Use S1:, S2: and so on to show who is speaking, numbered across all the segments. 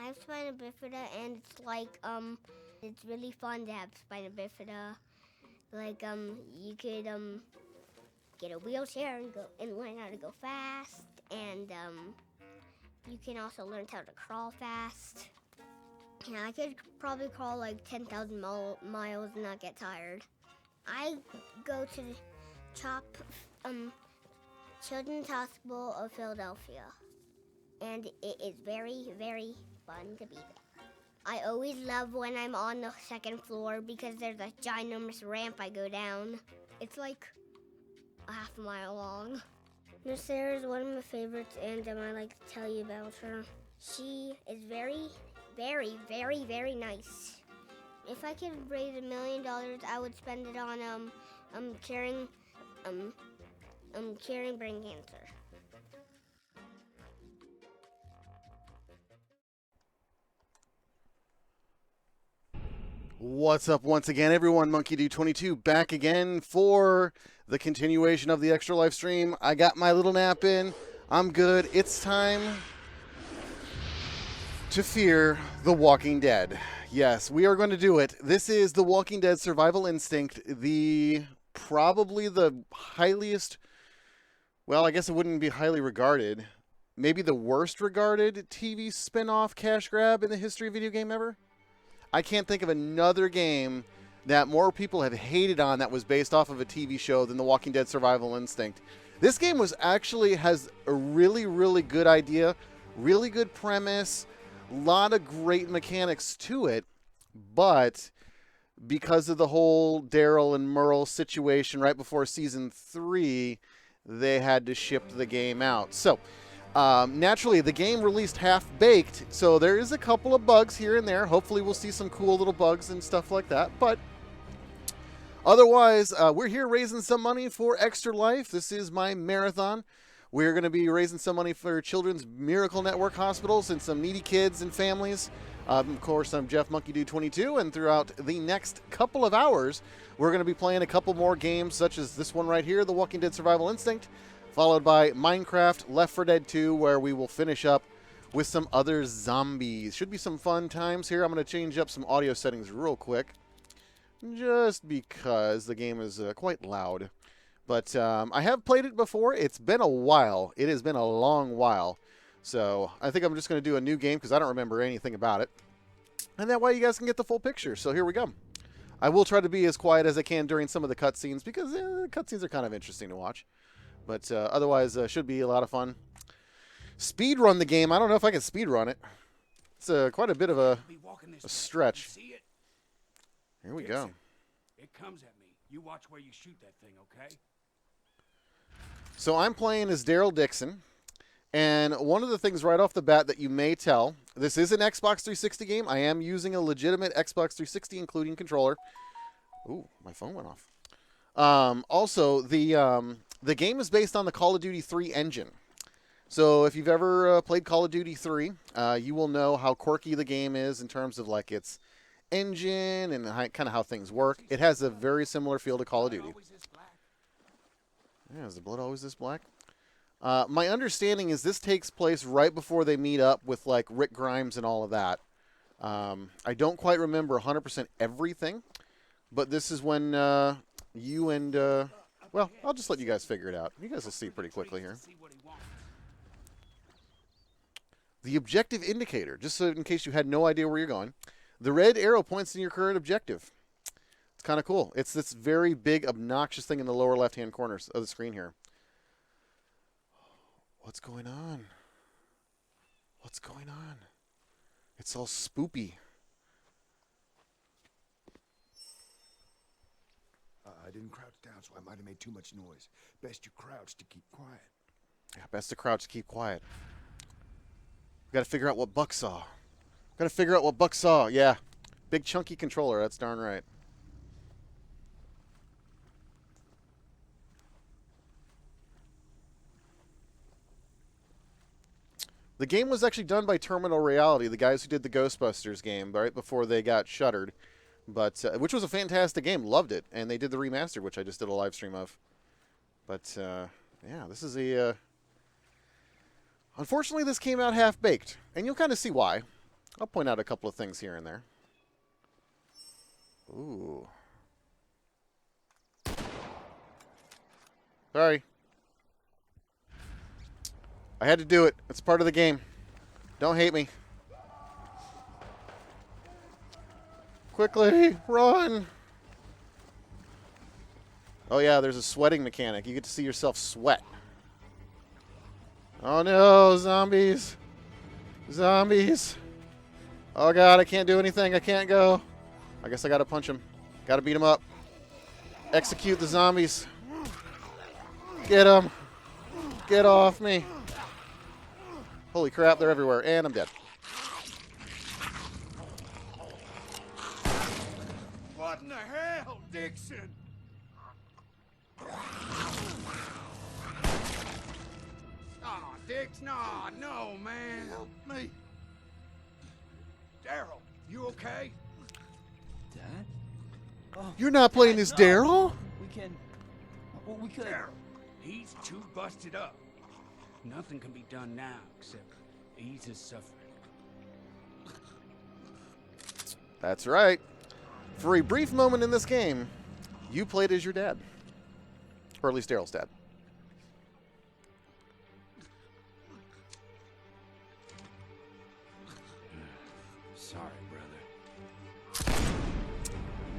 S1: I have spina bifida, and it's like it's really fun to have spina bifida. Like you could get a wheelchair and go and learn how to go fast, and you can also learn how to crawl fast. Yeah, I could probably crawl like 10,000 miles and not get tired. I go to the CHOP Children's Hospital of Philadelphia, and it is very, very fun to be there. I always love when I'm on the second floor because there's a ginormous ramp I go down. It's like a half a mile long. Miss Sarah is one of my favorites, and I like to tell you about her. She is very, very, very, very nice. If I could raise $1 million, I would spend it on curing brain cancer.
S2: What's up once again, everyone? MonkeyD22 back again for the continuation of the extra live stream. I got my little nap in. I'm good. It's time to fear The Walking Dead. Yes, we are going to do it. This is The Walking Dead Survival Instinct, probably the highest, well, I guess it wouldn't be highly regarded, maybe the worst regarded TV spin-off cash grab in the history of video game ever. I can't think of another game that more people have hated on that was based off of a TV show than The Walking Dead Survival Instinct. This game has a really, really good idea, really good premise, a lot of great mechanics to it, but because of the whole Daryl and Merle situation right before Season 3, they had to ship the game out. So, naturally, the game released half-baked, so there is a couple of bugs here and there. Hopefully we'll see some cool little bugs and stuff like that. But otherwise, we're here raising some money for Extra Life. This is my marathon. We're going to be raising some money for Children's Miracle Network hospitals and some needy kids and families. Of course, I'm Jeff MonkeyD22, and throughout the next couple of hours, we're going to be playing a couple more games, such as this one right here, The Walking Dead Survival Instinct, followed by Minecraft, Left 4 Dead 2, where we will finish up with some other zombies. Should be some fun times here. I'm going to change up some audio settings real quick, just because the game is quite loud. But I have played it before. It's been a while. It has been a long while. So I think I'm just going to do a new game because I don't remember anything about it. And that way you guys can get the full picture. So here we go. I will try to be as quiet as I can during some of the cutscenes because the cutscenes are kind of interesting to watch. But otherwise, should be a lot of fun. Speed run the game. I don't know if I can speed run it. It's quite a bit of a stretch. Here we go.
S3: It comes at me. You watch where you shoot that thing, okay?
S2: So I'm playing as Daryl Dixon. And one of the things right off the bat that you may tell, this is an Xbox 360 game. I am using a legitimate Xbox 360, including controller. Ooh, my phone went off. Also, the game is based on the Call of Duty 3 engine. So if you've ever played Call of Duty 3, you will know how quirky the game is in terms of like its engine and kind of how things work. It has a very similar feel to Call of Duty. Yeah, is the blood always this black? My understanding is this takes place right before they meet up with like Rick Grimes and all of that. I don't quite remember 100% everything, but this is when you and... well, I'll just let you guys figure it out. You guys will see pretty quickly here. The objective indicator, just so in case you had no idea where you're going. The red arrow points in your current objective. It's kind of cool. It's this very big, obnoxious thing in the lower left-hand corners of the screen here. What's going on? What's going on? It's all spoopy.
S4: I didn't crouch down, so I might have made too much noise. Best you crouch to keep quiet.
S2: Yeah, best to crouch to keep quiet. We got to figure out what Buck saw. Got to figure out what Buck saw. Yeah, big chunky controller. That's darn right. The game was actually done by Terminal Reality, the guys who did the Ghostbusters game right before they got shuttered. But which was a fantastic game. Loved it. And they did the remaster, which I just did a live stream of. But, yeah, this is a... unfortunately, this came out half-baked. And you'll kind of see why. I'll point out a couple of things here and there. Ooh. Sorry. I had to do it. It's part of the game. Don't hate me. Quickly, run! Oh yeah, there's a sweating mechanic. You get to see yourself sweat. Oh no, zombies! Zombies! Oh god, I can't do anything. I can't go. I guess I gotta punch him. Gotta beat him up. Execute the zombies. Get them. Get off me. Holy crap, they're everywhere. And I'm dead.
S3: What in the hell, Dixon? Oh, Dix, no, man.
S4: Help me.
S3: Daryl, you okay?
S5: Dad? Oh,
S2: You're not playing
S5: Dad,
S2: as
S5: no.
S2: Daryl?
S5: We can. Well, we could.
S3: Daryl, he's too busted up. Nothing can be done now except ease his suffering.
S2: That's right. For a brief moment in this game, you played as your dad. Or at least Daryl's dad.
S3: Sorry, brother.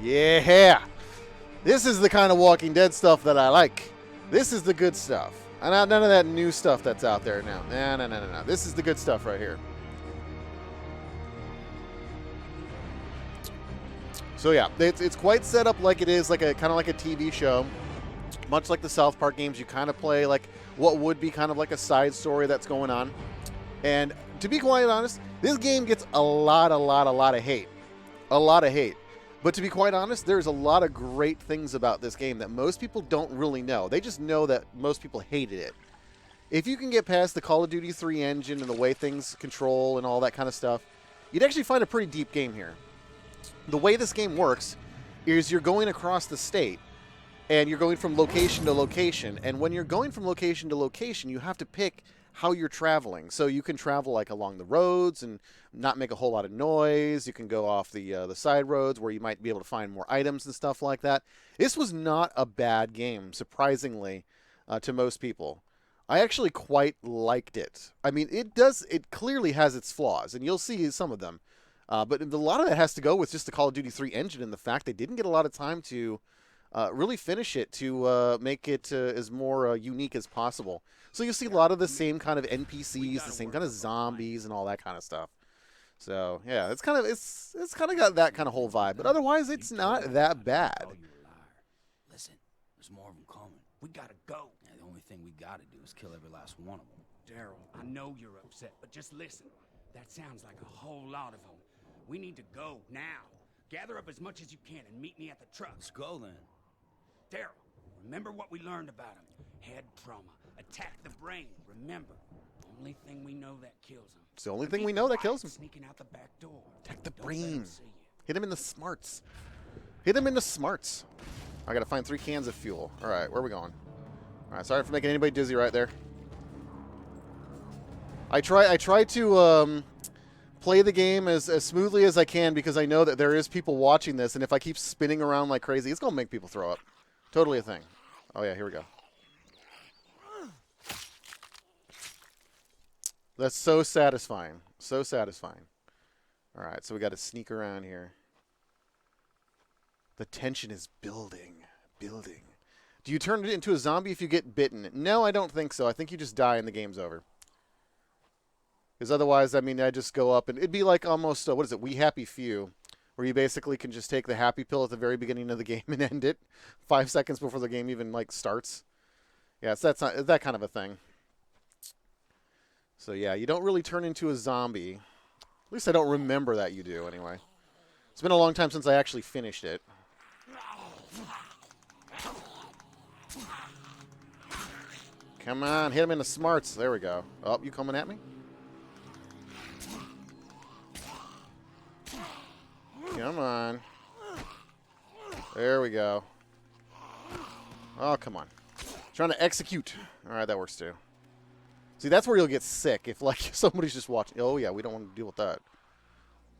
S2: Yeah. This is the kind of Walking Dead stuff that I like. This is the good stuff. None of that new stuff that's out there now. No. This is the good stuff right here. So yeah, it's quite set up like it is, like a kind of like a TV show, much like the South Park games. You kind of play like what would be kind of like a side story that's going on. And to be quite honest, this game gets a lot of hate, a lot of hate. But to be quite honest, there's a lot of great things about this game that most people don't really know. They just know that most people hated it. If you can get past the Call of Duty 3 engine and the way things control and all that kind of stuff, you'd actually find a pretty deep game here. The way this game works is you're going across the state and you're going from location to location. And when you're going from location to location, you have to pick how you're traveling. So you can travel like along the roads and not make a whole lot of noise. You can go off the side roads where you might be able to find more items and stuff like that. This was not a bad game, surprisingly, to most people. I actually quite liked it. I mean, it clearly has its flaws, and you'll see some of them. But a lot of that has to go with just the Call of Duty 3 engine and the fact they didn't get a lot of time to really finish it, to make it as more unique as possible. So you'll see a lot of the same kind of NPCs, the same kind of zombies and all that kind of stuff. So yeah, it's kind of got that kind of whole vibe. But otherwise, it's not that bad.
S5: Oh, you liar. Listen, there's more of them coming.
S3: We gotta go.
S5: Yeah, the only thing we gotta do is kill every last one of them.
S3: Daryl, I know you're upset, but just listen. That sounds like a whole lot of them. We need to go now. Gather up as much as you can and meet me at the truck.
S5: Let's go then.
S3: Daryl, remember what we learned about him. Head trauma. Attack the brain. Remember, only thing we know that kills him.
S2: It's the only thing we know that kills him.
S3: Sneaking out the back door.
S2: Attack the
S3: Don't let him
S2: brain.
S3: see you.
S2: Hit him in the smarts. Hit him in the smarts. I gotta find 3 cans of fuel. All right, where are we going? All right, sorry for making anybody dizzy right there. I try to play the game as smoothly as I can because I know that there is people watching this, and if I keep spinning around like crazy, it's gonna make people throw up. Totally a thing. Oh yeah, here we go. That's so satisfying. So satisfying. All right, so we got to sneak around here. The tension is building. Building. Do you turn it into a zombie if you get bitten? No, I don't think so. I think you just die and the game's over. Because otherwise, I mean, I just go up and it'd be like almost, what is it, We Happy Few, where you basically can just take the happy pill at the very beginning of the game and end it 5 seconds before the game even like starts. Yeah, so that's not that kind of a thing. So yeah, you don't really turn into a zombie. At least I don't remember that you do, anyway. It's been a long time since I actually finished it. Come on, hit him in the smarts. There we go. Oh, you coming at me? Come on. There we go. Oh, come on. Trying to execute. All right, that works too. See, that's where you'll get sick if, like, somebody's just watching. Oh, yeah, we don't want to deal with that.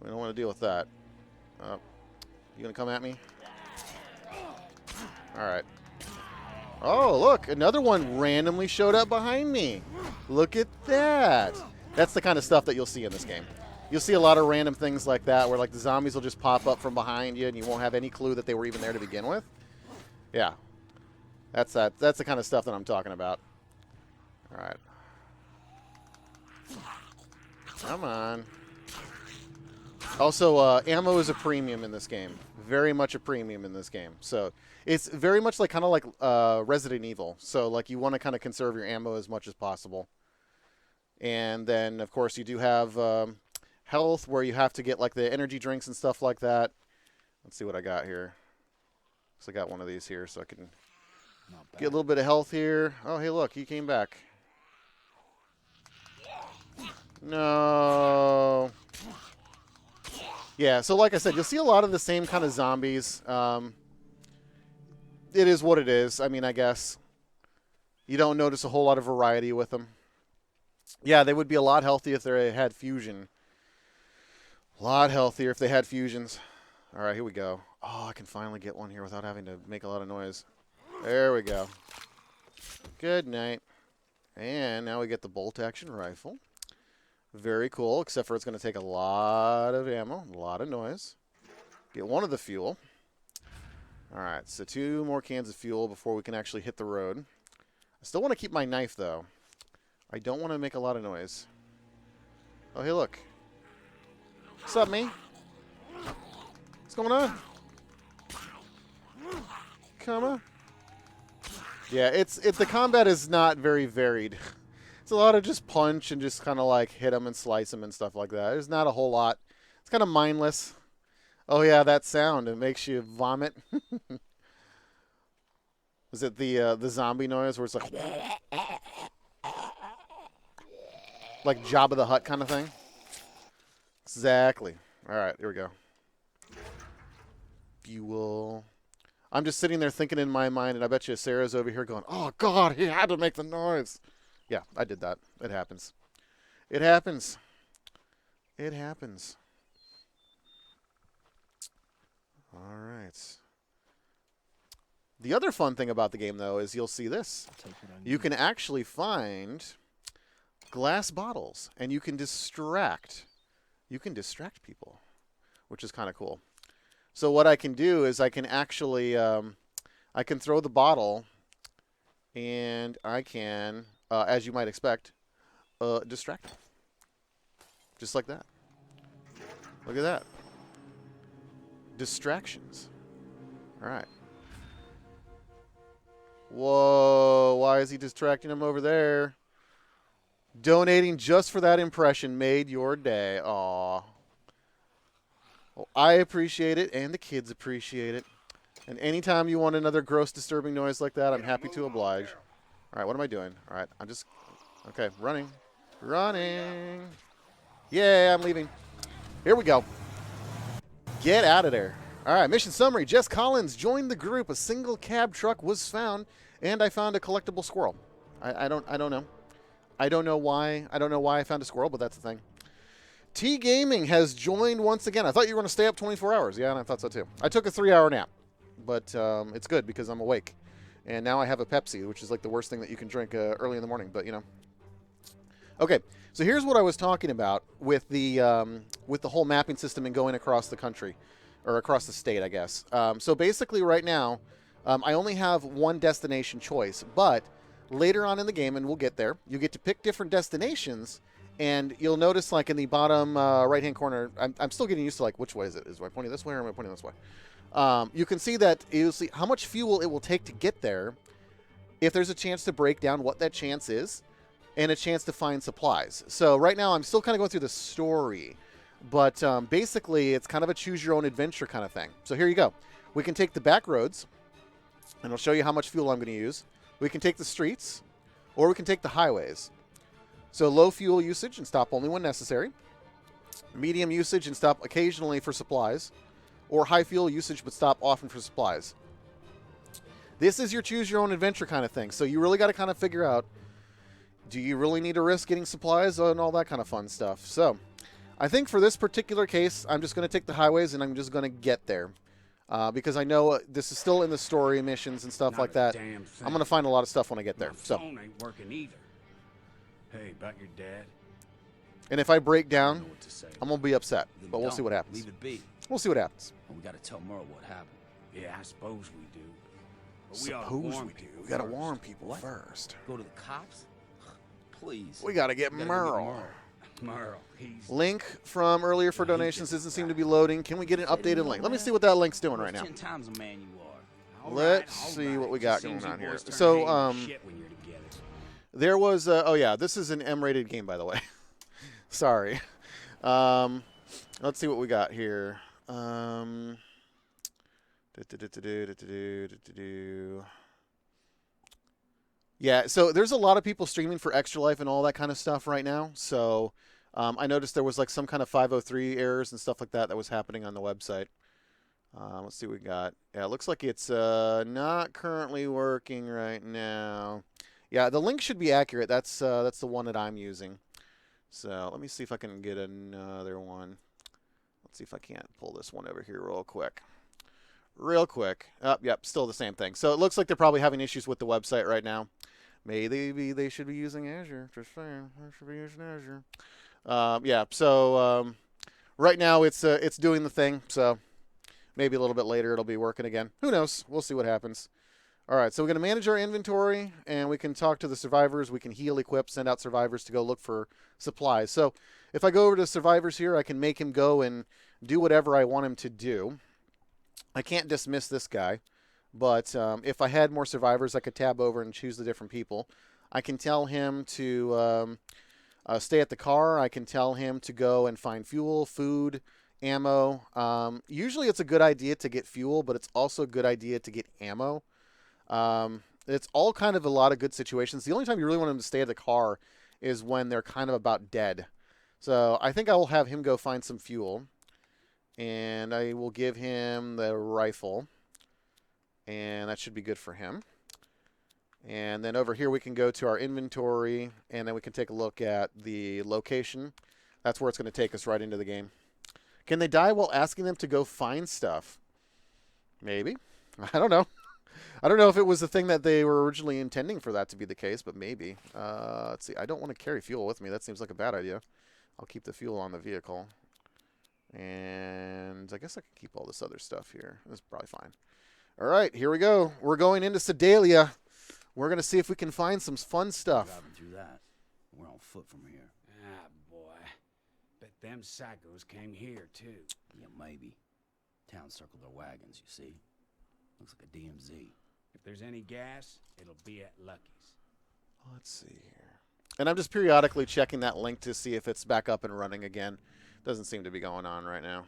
S2: We don't want to deal with that. You gonna come at me? All right. Oh, look, another one randomly showed up behind me. Look at that. That's the kind of stuff that you'll see in this game. You'll see a lot of random things like that where like the zombies will just pop up from behind you and you won't have any clue that they were even there to begin with. Yeah. That's the kind of stuff that I'm talking about. All right. Come on. Also, ammo is a premium in this game. Very much a premium in this game. So it's very much like kind of like Resident Evil. So like you want to kind of conserve your ammo as much as possible. And then, of course, you do have health where you have to get like the energy drinks and stuff like that. Let's see what I got here. So I got one of these here so I can get a little bit of health here. Oh, hey, look, he came back. No. Yeah, so like I said, you'll see a lot of the same kind of zombies. It is what it is. I mean, I guess you don't notice a whole lot of variety with them. Yeah, they would be a lot healthier if they had fusion. A lot healthier if they had fusions. All right, here we go. Oh, I can finally get one here without having to make a lot of noise. There we go. Good night. And now we get the bolt-action rifle. Very cool, except for it's going to take a lot of ammo, a lot of noise. Get one of the fuel. All right, so 2 more cans of fuel before we can actually hit the road. I still want to keep my knife, though. I don't want to make a lot of noise. Oh, hey, look. What's up, me? What's going on? Come on. Yeah, the combat is not very varied. It's a lot of just punch and just kind of like hit them and slice them and stuff like that. There's not a whole lot. It's kind of mindless. Oh, yeah, that sound. It makes you vomit. Was it the zombie noise where it's like Jabba the Hutt kind of thing? Exactly. All right, here we go. Fuel. I'm just sitting there thinking in my mind, and I bet you Sarah's over here going, oh, God, he had to make the noise. Yeah, I did that. It happens. It happens. It happens. All right. The other fun thing about the game, though, is you'll see this. You can actually find glass bottles, and you can distract. You can distract people, which is kind of cool. So what I can do is I can actually, I can throw the bottle, and I can, as you might expect, distract them. Just like that. Look at that. Distractions. All right. Whoa, why is he distracting him over there? Donating just for that impression made your day. Aw. Well, I appreciate it, and the kids appreciate it. And anytime you want another gross, disturbing noise like that, I'm happy to oblige. All right, what am I doing? All right, I'm just... Okay, running. Running. Yeah, I'm leaving. Here we go. Get out of there. All right, mission summary. Jess Collins joined the group. A single cab truck was found, and I found a collectible squirrel. I don't know. I don't know why. I don't know why I found a squirrel, but that's the thing. T Gaming has joined once again. I thought you were going to stay up 24 hours. Yeah, and I thought so too. I took a 3-hour nap, but it's good because I'm awake. And now I have a Pepsi, which is like the worst thing that you can drink early in the morning, but you know. Okay, so here's what I was talking about with the whole mapping system and going across the country, or across the state, I guess. So basically right now, I only have one destination choice, but later on in the game, and we'll get there, you get to pick different destinations. And you'll notice, like, in the bottom right-hand corner, I'm still getting used to, like, which way is it? Is I pointing this way or am I pointing this way? You can see that you'll see how much fuel it will take to get there if there's a chance to break down what that chance is and a chance to find supplies. So right now I'm still kind of going through the story, but basically it's kind of a choose-your-own-adventure kind of thing. So here you go. We can take the back roads, and I'll show you how much fuel I'm going to use. We can take the streets, or we can take the highways. So low fuel usage and stop only when necessary. Medium usage and stop occasionally for supplies. Or high fuel usage but stop often for supplies. This is your choose your own adventure kind of thing. So you really got to kind of figure out, do you really need to risk getting supplies and all that kind of fun stuff? So I think for this particular case, I'm just going to take the highways and I'm just going to get there. Because I know this is still in the story missions and stuff
S3: Not
S2: like
S3: a
S2: that.
S3: damn thing.
S2: I'm going to find a lot of stuff when I get there.
S3: My
S2: So,
S3: phone ain't working either. Hey, about your dad?
S2: and if I break
S3: I
S2: down,
S3: don't know what to say.
S2: I'm going to be upset.
S5: Then
S2: But we'll
S5: don't.
S2: see what happens.
S5: Leave it be.
S2: We'll see what happens.
S5: And we gotta tell Merle what happened.
S3: Yeah, I suppose we do. But we oughta
S2: Suppose
S3: warn
S2: we do.
S3: people
S2: We got to
S3: first.
S2: warn people
S5: What?
S2: first.
S5: Go to the cops? Please.
S2: We got to get
S5: We gotta
S2: Merle.
S3: Merle, he's...
S2: Link from earlier for donations doesn't seem to be loading. Can we get an updated link? Let me see what that link's doing right now.
S5: 10 times a man you are.
S3: All
S2: Let's
S3: right, all
S2: see
S3: right.
S2: what we
S3: Just
S2: got
S3: seems
S2: going on
S3: you
S2: here.
S3: boys turn
S2: So,
S3: hate and shit when you're together.
S2: there was, oh yeah, this is an M-rated game, by the way. Sorry. Let's see what we got here. Yeah, so there's a lot of people streaming for Extra Life and all that kind of stuff right now. So I noticed there was like some kind of 503 errors and stuff like that was happening on the website. Let's see what we got. Yeah, it looks like it's not currently working right now. Yeah, the link should be accurate. That's the one that I'm using. So let me see if I can get another one. Let's see if I can't pull this one over here real quick. Oh, yep, still the same thing. So it looks like they're probably having issues with the website right now. Maybe they should be using Azure. Just saying, they should be using Azure. Yeah, so right now it's doing the thing. So maybe a little bit later it'll be working again. Who knows? We'll see what happens. All right, so we're going to manage our inventory, and we can talk to the survivors. We can heal, equip, send out survivors to go look for supplies. So if I go over to survivors here, I can make him go and do whatever I want him to do. I can't dismiss this guy, but if I had more survivors, I could tab over and choose the different people. I can tell him to stay at the car. I can tell him to go and find fuel, food, ammo. Usually it's a good idea to get fuel, but it's also a good idea to get ammo. It's all kind of a lot of good situations. The only time you really want him to stay at the car is when they're kind of about dead. So I think I will have him go find some fuel. And I will give him the rifle. And that should be good for him. And then over here we can go to our inventory. And then we can take a look at the location. That's where it's going to take us right into the game. Can they die while asking them to go find stuff? Maybe. I don't know. I don't know if it was the thing that they were originally intending for that to be the case, but maybe. Let's see. I don't want to carry fuel with me. That seems like a bad idea. I'll keep the fuel on the vehicle. And I guess I can keep all this other stuff here. That's probably fine. All right, here we go. We're going into Sedalia. We're going to see if we can find some fun stuff.
S5: Driving through that. We're on foot from here.
S3: Ah, boy. Bet them psychos came here, too.
S5: Yeah, maybe. Town circled their wagons, you see. Looks like a DMZ.
S3: If there's any gas, it'll be at Lucky's.
S2: Let's see here. And I'm just periodically checking that link to see if it's back up and running again. Doesn't seem to be going on right now.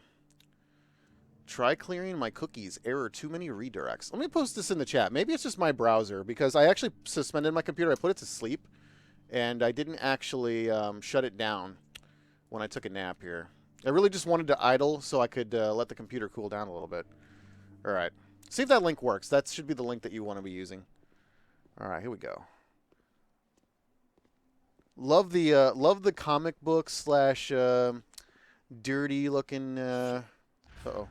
S2: Try clearing my cookies. Error, too many redirects. Let me post this in the chat. Maybe it's just my browser, because I actually suspended my computer. I put it to sleep, and I didn't actually shut it down when I took a nap here. I really just wanted to idle so I could let the computer cool down a little bit. All right. See if that link works. That should be the link that you want to be using. All right, here we go. Love the comic book slash dirty looking. Uh-oh.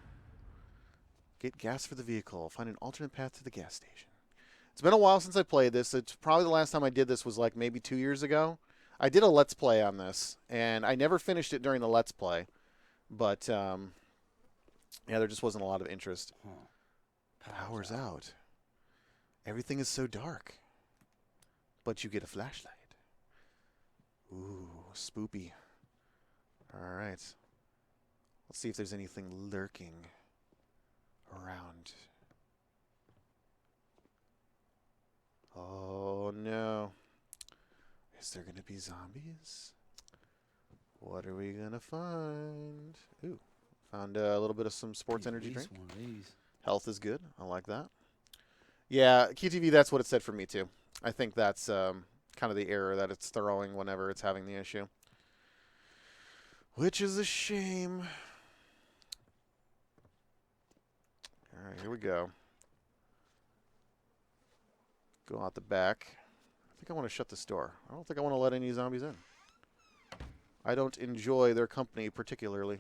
S2: Get gas for the vehicle. Find an alternate path to the gas station. It's been a while since I played this. It's probably the last time I did this was like maybe 2 years ago. I did a Let's Play on this, and I never finished it during the Let's Play. But, yeah, there just wasn't a lot of interest.
S5: Huh.
S2: Power's out. Everything is so dark. But you get a flashlight. Ooh, spoopy. All right. Let's see if there's anything lurking around. Oh, no. Is there going to be zombies? What are we going to find? Ooh, found a little bit of some sports energy drink.
S5: One of these.
S2: Health is good. I like that. Yeah, QTV, that's what it said for me, too. I think that's kind of the error that it's throwing whenever it's having the issue. Which is a shame. All right, here we go. Go out the back. I think I want to shut this door. I don't think I want to let any zombies in. I don't enjoy their company particularly.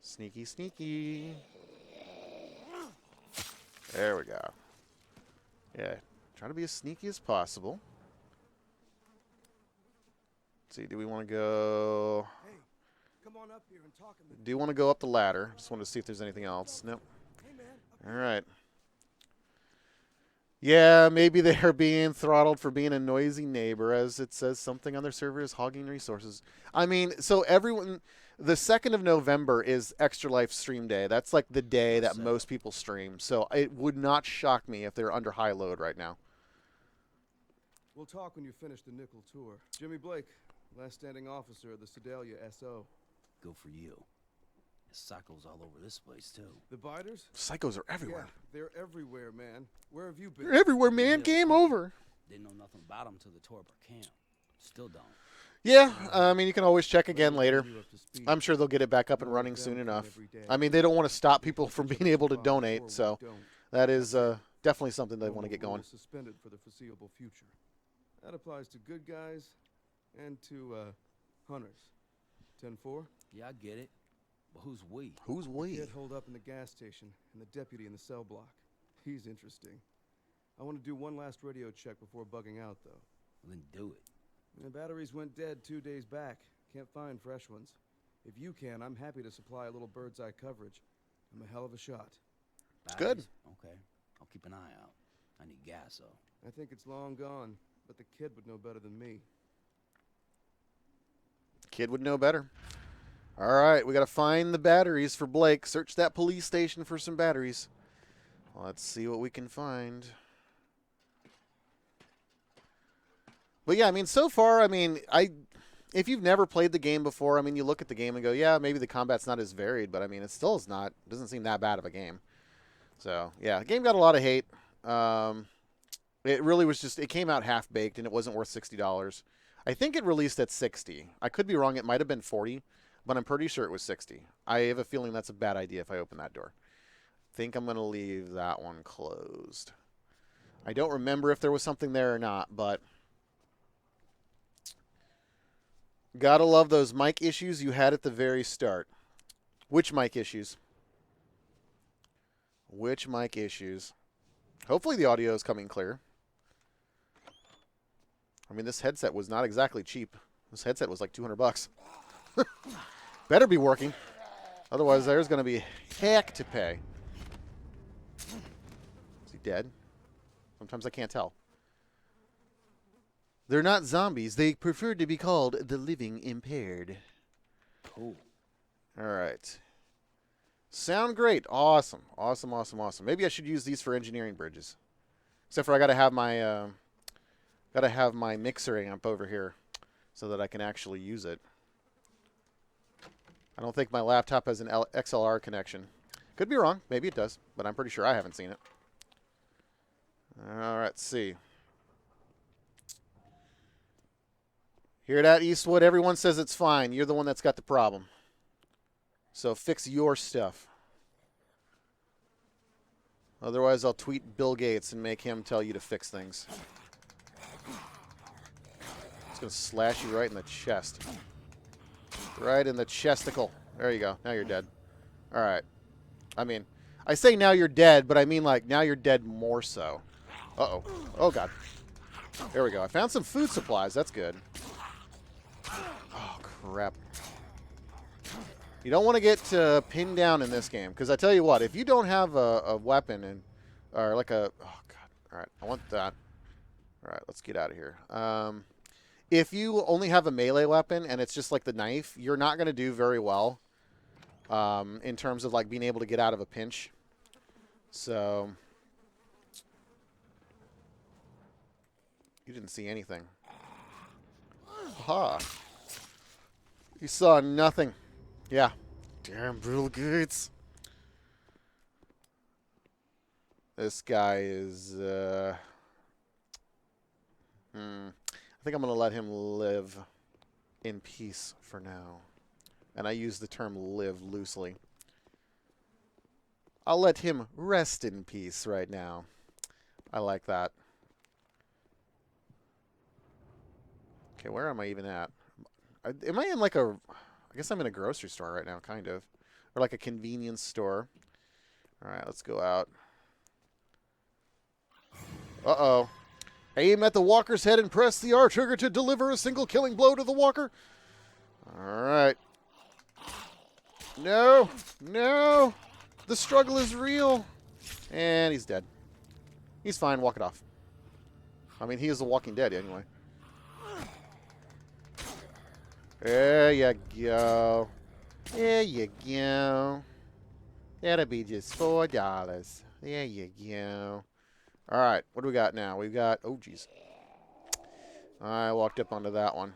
S2: Sneaky, sneaky. There we go. Yeah, try to be as sneaky as possible. Let's see, do we want to go...
S4: Hey, come on up here and talk a minute.
S2: Do you want to go up the ladder? Just wanted to see if there's anything else. Nope.
S4: Hey, man.
S2: All right. Yeah, maybe they are being throttled for being a noisy neighbor, as it says something on their server is hogging resources. I mean, so everyone... The 2nd of November is Extra Life Stream Day. That's like the day that most people stream. So it would not shock me if they're under high load right now.
S6: We'll talk when you finish the nickel tour. Jimmy Blake, last standing officer of the Sedalia SO.
S5: Go for you. There's psychos all over this place, too.
S6: The biters?
S2: Psychos are everywhere.
S6: Yeah, they're everywhere, man. Where have you been?
S2: They're everywhere, man. Game over.
S5: Didn't know nothing about them till the tour of our camp. Still don't.
S2: Yeah, I mean, you can always check again later. I'm sure they'll get it back up and running soon enough. I mean, they don't want to stop people from being able to donate, so that is definitely something they want to get going.
S6: Suspended for the foreseeable future. That applies to good guys and to hunters. 10-4?
S5: Yeah, I get it. But who's we?
S2: Who's we?
S6: Kid holed up in the gas station and the deputy in the cell block. He's interesting. I want to do one last radio check before bugging out, though.
S5: Well, then do it.
S6: The batteries went dead 2 days back. Can't find fresh ones. If you can, I'm happy to supply a little bird's eye coverage. I'm a hell of a shot.
S2: It's good.
S5: Okay. I'll keep an eye out. I need gas, though.
S6: I think it's long gone, but the kid would know better than me.
S2: Kid would know better. All right, we got to find the batteries for Blake. Search that police station for some batteries. Let's see what we can find. But yeah, I mean, so far, I mean, if you've never played the game before, I mean, you look at the game and go, yeah, maybe the combat's not as varied, but I mean, it still is not. It doesn't seem that bad of a game. So yeah, the game got a lot of hate. It really was just, it came out half baked and it wasn't worth $60. I think it released at 60. I could be wrong. It might have been 40, but I'm pretty sure it was 60. I have a feeling that's a bad idea if I open that door. I think I'm going to leave that one closed. I don't remember if there was something there or not, but gotta love those mic issues you had at the very start. Which mic issues? Which mic issues? Hopefully the audio is coming clear. I mean, this headset was not exactly cheap. This headset was like $200. Better be working. Otherwise, there's going to be heck to pay. Is he dead? Sometimes I can't tell. They're not zombies. They prefer to be called the living impaired.
S5: Cool.
S2: All right. Sound great. Awesome. Awesome, awesome, awesome. Maybe I should use these for engineering bridges. Except for I got to have my mixer amp over here so that I can actually use it. I don't think my laptop has an XLR connection. Could be wrong. Maybe it does, but I'm pretty sure I haven't seen it. All right, let's see. Hear that, Eastwood? Everyone says it's fine. You're the one that's got the problem. So fix your stuff. Otherwise, I'll tweet Bill Gates and make him tell you to fix things. It's going to slash you right in the chest. Right in the chesticle. There you go. Now you're dead. All right. I mean, I say now you're dead, but I mean like now you're dead more so. Uh-oh. Oh, God. There we go. I found some food supplies. That's good. Oh, crap. You don't want to get pinned down in this game. Because I tell you what, if you don't have a weapon and or like a... Oh, God. All right. I want that. All right. Let's get out of here. If you only have a melee weapon and it's just like the knife, you're not going to do very well in terms of like being able to get out of a pinch. So... You didn't see anything. Aha. You saw nothing. Yeah. Damn, Bill Gates. This guy is, I think I'm going to let him live in peace for now. And I use the term live loosely. I'll let him rest in peace right now. I like that. Okay, where am I even at? Am I in like a... I guess I'm in a grocery store right now, kind of. Or like a convenience store. Alright, let's go out. Uh-oh. Aim at the walker's head and press the R trigger to deliver a single killing blow to the walker. Alright. No! No! The struggle is real! And he's dead. He's fine, walk it off. I mean, he is the Walking Dead anyway. There you go. There you go. That'll be just $4. There you go. Alright, what do we got now? We've got... Oh, jeez. I walked up onto that one.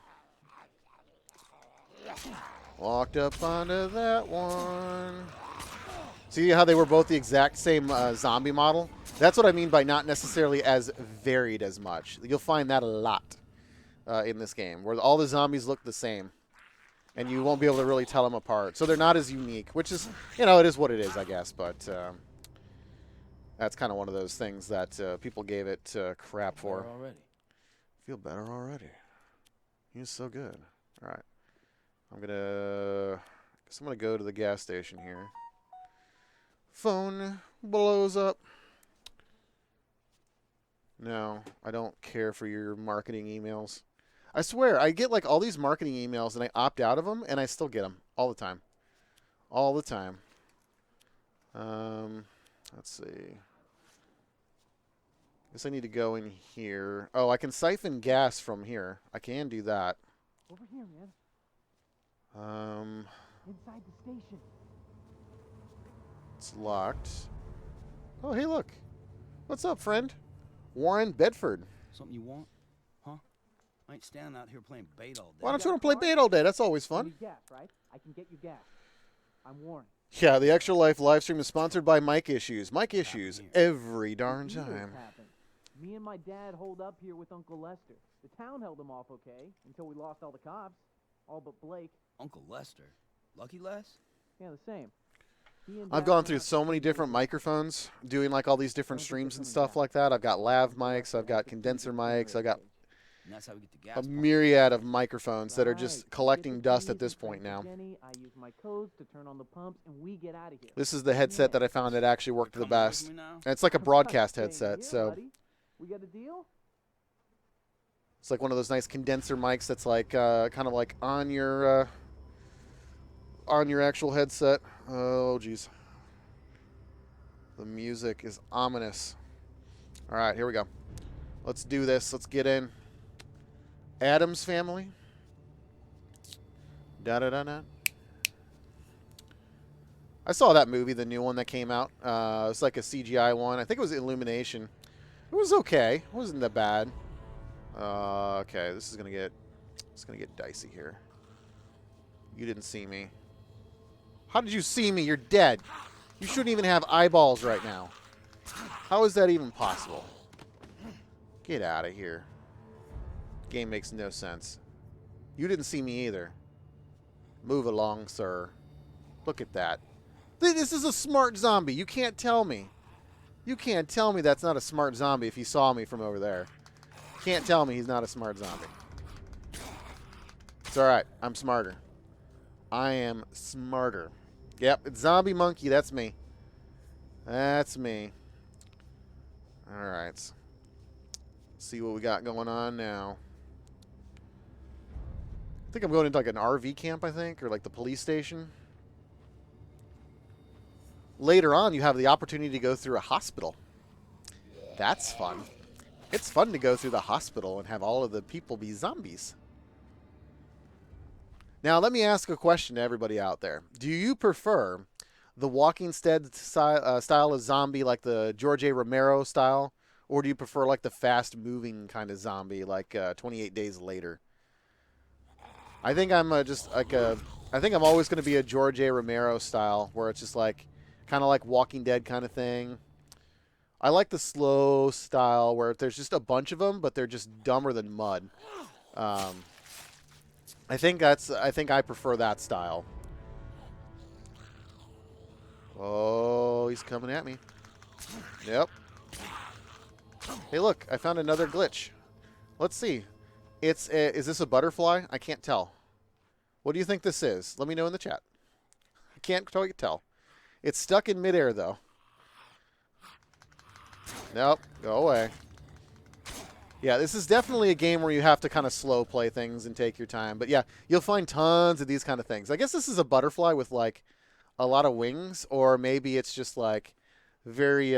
S2: Walked up onto that one. See how they were both the exact same zombie model? That's what I mean by not necessarily as varied as much. You'll find that a lot in this game, where all the zombies look the same. And you won't be able to really tell them apart. So they're not as unique, which is, you know, it is what it is, I guess. But that's kind of one of those things that people gave it crap for.
S5: Already.
S2: Feel better already. He's so good. All right. I guess I'm going to go to the gas station here. Phone blows up. No, I don't care for your marketing emails. I swear, I get like all these marketing emails and I opt out of them and I still get them all the time. All the time. Let's see. Guess I need to go in here. Oh, I can siphon gas from here. I can do that.
S7: Over here, man. Inside the station.
S2: It's locked. Oh, hey, look. What's up, friend? Warren Bedford.
S5: Something you want? Huh? I ain't standing out here playing bait all day.
S2: Why don't you want to play bait all day? That's always
S7: You
S2: fun.
S7: need gas, right? I can get you gas. I'm Warren.
S2: Yeah, the Extra Life live stream is sponsored by Mike Issues. Mike Issues every darn
S7: Years
S2: time.
S7: happened. Me and my dad holed up here with Uncle Lester. The town held him off okay until we lost all the cops. All but Blake.
S5: Uncle Lester? Lucky Les?
S7: Yeah, the same. He and
S2: I've
S7: Dad
S2: gone
S7: went
S2: through
S7: out
S2: so
S7: to
S2: many
S7: see
S2: different
S7: Blake.
S2: microphones, doing like all these different streams and stuff like that. I've got lav mics, I've got condenser mics, I've got
S5: And that's how we get the gas.
S2: a
S5: pump.
S2: myriad of microphones that are
S7: Right.
S2: just
S7: You
S2: collecting
S7: get the
S2: dust
S7: keys
S2: at this
S7: and
S2: point now.
S7: transfer Jenny, I use my codes to turn on the pumps, and we get out of here.
S2: This is the headset that I found that actually worked the
S5: Coming with
S2: best.
S5: me now?
S2: And it's like a broadcast
S7: Same
S2: headset,
S7: here,
S2: so
S7: buddy. We got a deal?
S2: it's like one of those nice condenser mics that's like kind of like on your actual headset. Oh, geez. The music is ominous. All right, here we go. Let's do this. Let's get in. Addams Family. Da-da-da-da. I saw that movie, the new one that came out. It's like a CGI one. I think it was Illumination. It was okay. It wasn't that bad. Okay, this is gonna get dicey here. You didn't see me. How did you see me? You're dead. You shouldn't even have eyeballs right now. How is that even possible? Get out of here. Game makes no sense. You didn't see me either. Move along, sir. Look at that. This is a smart zombie. You can't tell me. You can't tell me that's not a smart zombie if he saw me from over there. Can't tell me he's not a smart zombie. It's alright. I'm smarter. I am smarter. Yep, it's Zombie Monkey. That's me. That's me. Alright. See what we got going on now. I think I'm going into like an RV camp, I think, or like the police station. Later on, you have the opportunity to go through a hospital. That's fun. It's fun to go through the hospital and have all of the people be zombies. Now, let me ask a question to everybody out there. Do you prefer the Walking Dead style of zombie, like the George A. Romero style, or do you prefer like the fast-moving kind of zombie, like 28 Days Later? I think I'm I think I'm always going to be a George A. Romero style, where it's just like kind of like Walking Dead kind of thing. I like the slow style where there's just a bunch of them, but they're just dumber than mud. I think I prefer that style. Oh, he's coming at me. Yep. Hey, look, I found another glitch. Let's see. Is this a butterfly? I can't tell. What do you think this is? Let me know in the chat. I can't totally tell. It's stuck in midair, though. Nope. Go away. Yeah, this is definitely a game where you have to kind of slow play things and take your time. But yeah, you'll find tons of these kind of things. I guess this is a butterfly with like a lot of wings, or maybe it's just like very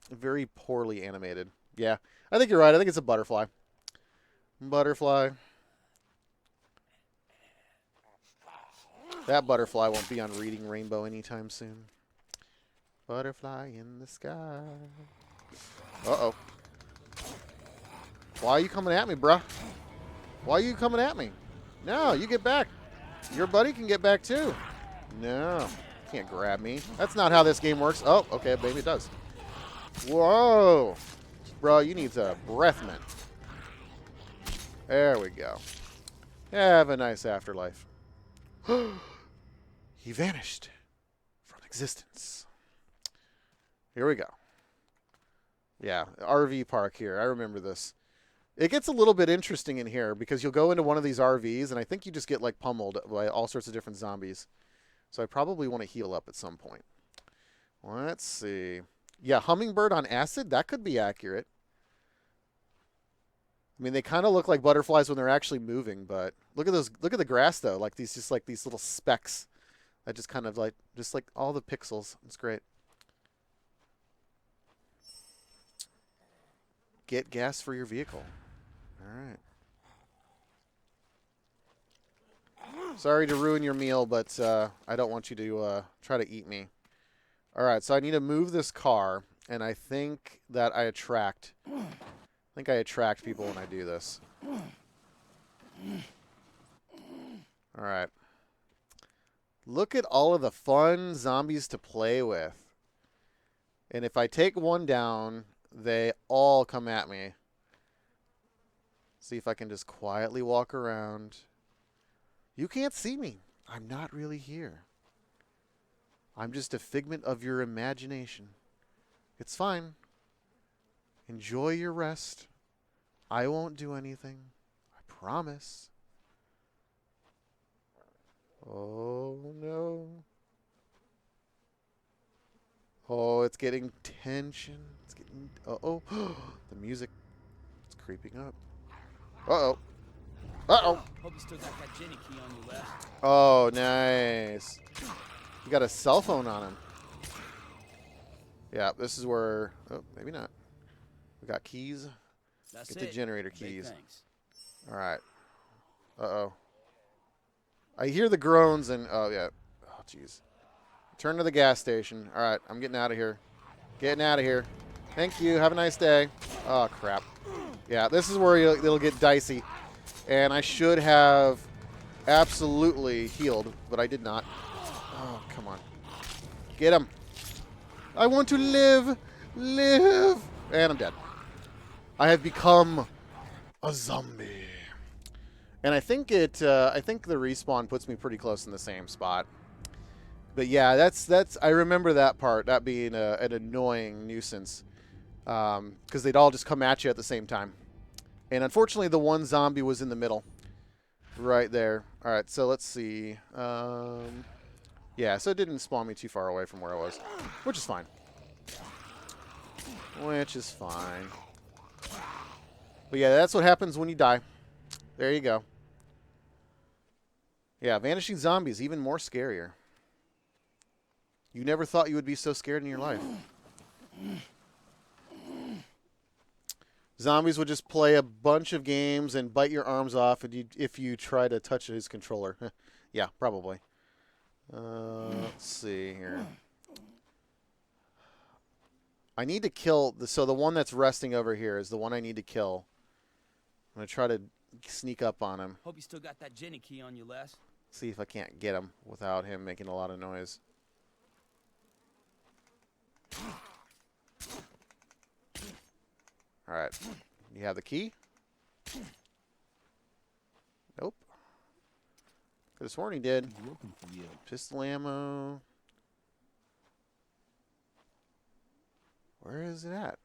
S2: very poorly animated. Yeah, I think you're right. I think it's a butterfly. Butterfly. That butterfly won't be on Reading Rainbow anytime soon. Butterfly in the sky. Uh-oh. Why are you coming at me, bruh? Why are you coming at me? No, you get back. Your buddy can get back too. No, can't grab me. That's not how this game works. Oh, okay, maybe it does. Whoa. Bro, you need a breath mint. There we go. Have a nice afterlife. He vanished from existence. Here we go. Yeah, RV park here. I remember this. It gets a little bit interesting in here because you'll go into one of these RVs and I think you just get like pummeled by all sorts of different zombies. So I probably want to heal up at some point. Let's see. Yeah, hummingbird on acid? That could be accurate. I mean, they kind of look like butterflies when they're actually moving, but look at those. Look at the grass though, like these, just like these little specks that just kind of like, just like all the pixels. It's great. Get gas for your vehicle. All right. Sorry to ruin your meal, but I don't want you to try to eat me. All right, so I need to move this car, and I think that I attract people when I do this. All right. Look at all of the fun zombies to play with. And if I take one down, they all come at me. See if I can just quietly walk around. You can't see me. I'm not really here. I'm just a figment of your imagination. It's fine. Enjoy your rest. I won't do anything. I promise. Oh, no. Oh, it's getting tension. It's getting... Uh-oh. The music is creeping up. Uh-oh. Uh-oh.
S5: Hope you still got that Jenny key on you, Les.
S2: Oh, nice. You got a cell phone on him. Yeah, this is where... Oh, maybe not. We got keys.
S5: That's
S2: Get the generator keys.
S5: Thanks.
S2: All right. Uh-oh. I hear the groans and... Oh, yeah. Oh, jeez. Turn to the gas station. All right, I'm getting out of here. Getting out of here. Thank you. Have a nice day. Oh, crap. Yeah, this is where it'll get dicey. And I should have absolutely healed, but I did not. Oh, come on. Get him. I want to live. Live. And I'm dead. I have become a zombie. And I think I think the respawn puts me pretty close in the same spot. But yeah, that's I remember that part, that being an annoying nuisance. Because they'd all just come at you at the same time. And unfortunately, the one zombie was in the middle. Right there. All right, so let's see. Yeah, so it didn't spawn me too far away from where I was. Which is fine. Which is fine. But yeah, that's what happens when you die. There you go. Yeah, vanishing zombies, even more scarier. You never thought you would be so scared in your life. Zombies would just play a bunch of games and bite your arms off if you try to touch his controller. Yeah, probably. Let's see here. I need to kill... So the one that's resting over here is the one I need to kill. I'm going to try to sneak up on him.
S5: Hope you still got that Jenny key on you, Les.
S2: See if I can't get him without him making a lot of noise. All right. You have the key? Nope. Could have sworn he did.
S5: He's looking for you.
S2: Pistol ammo. Where is it at?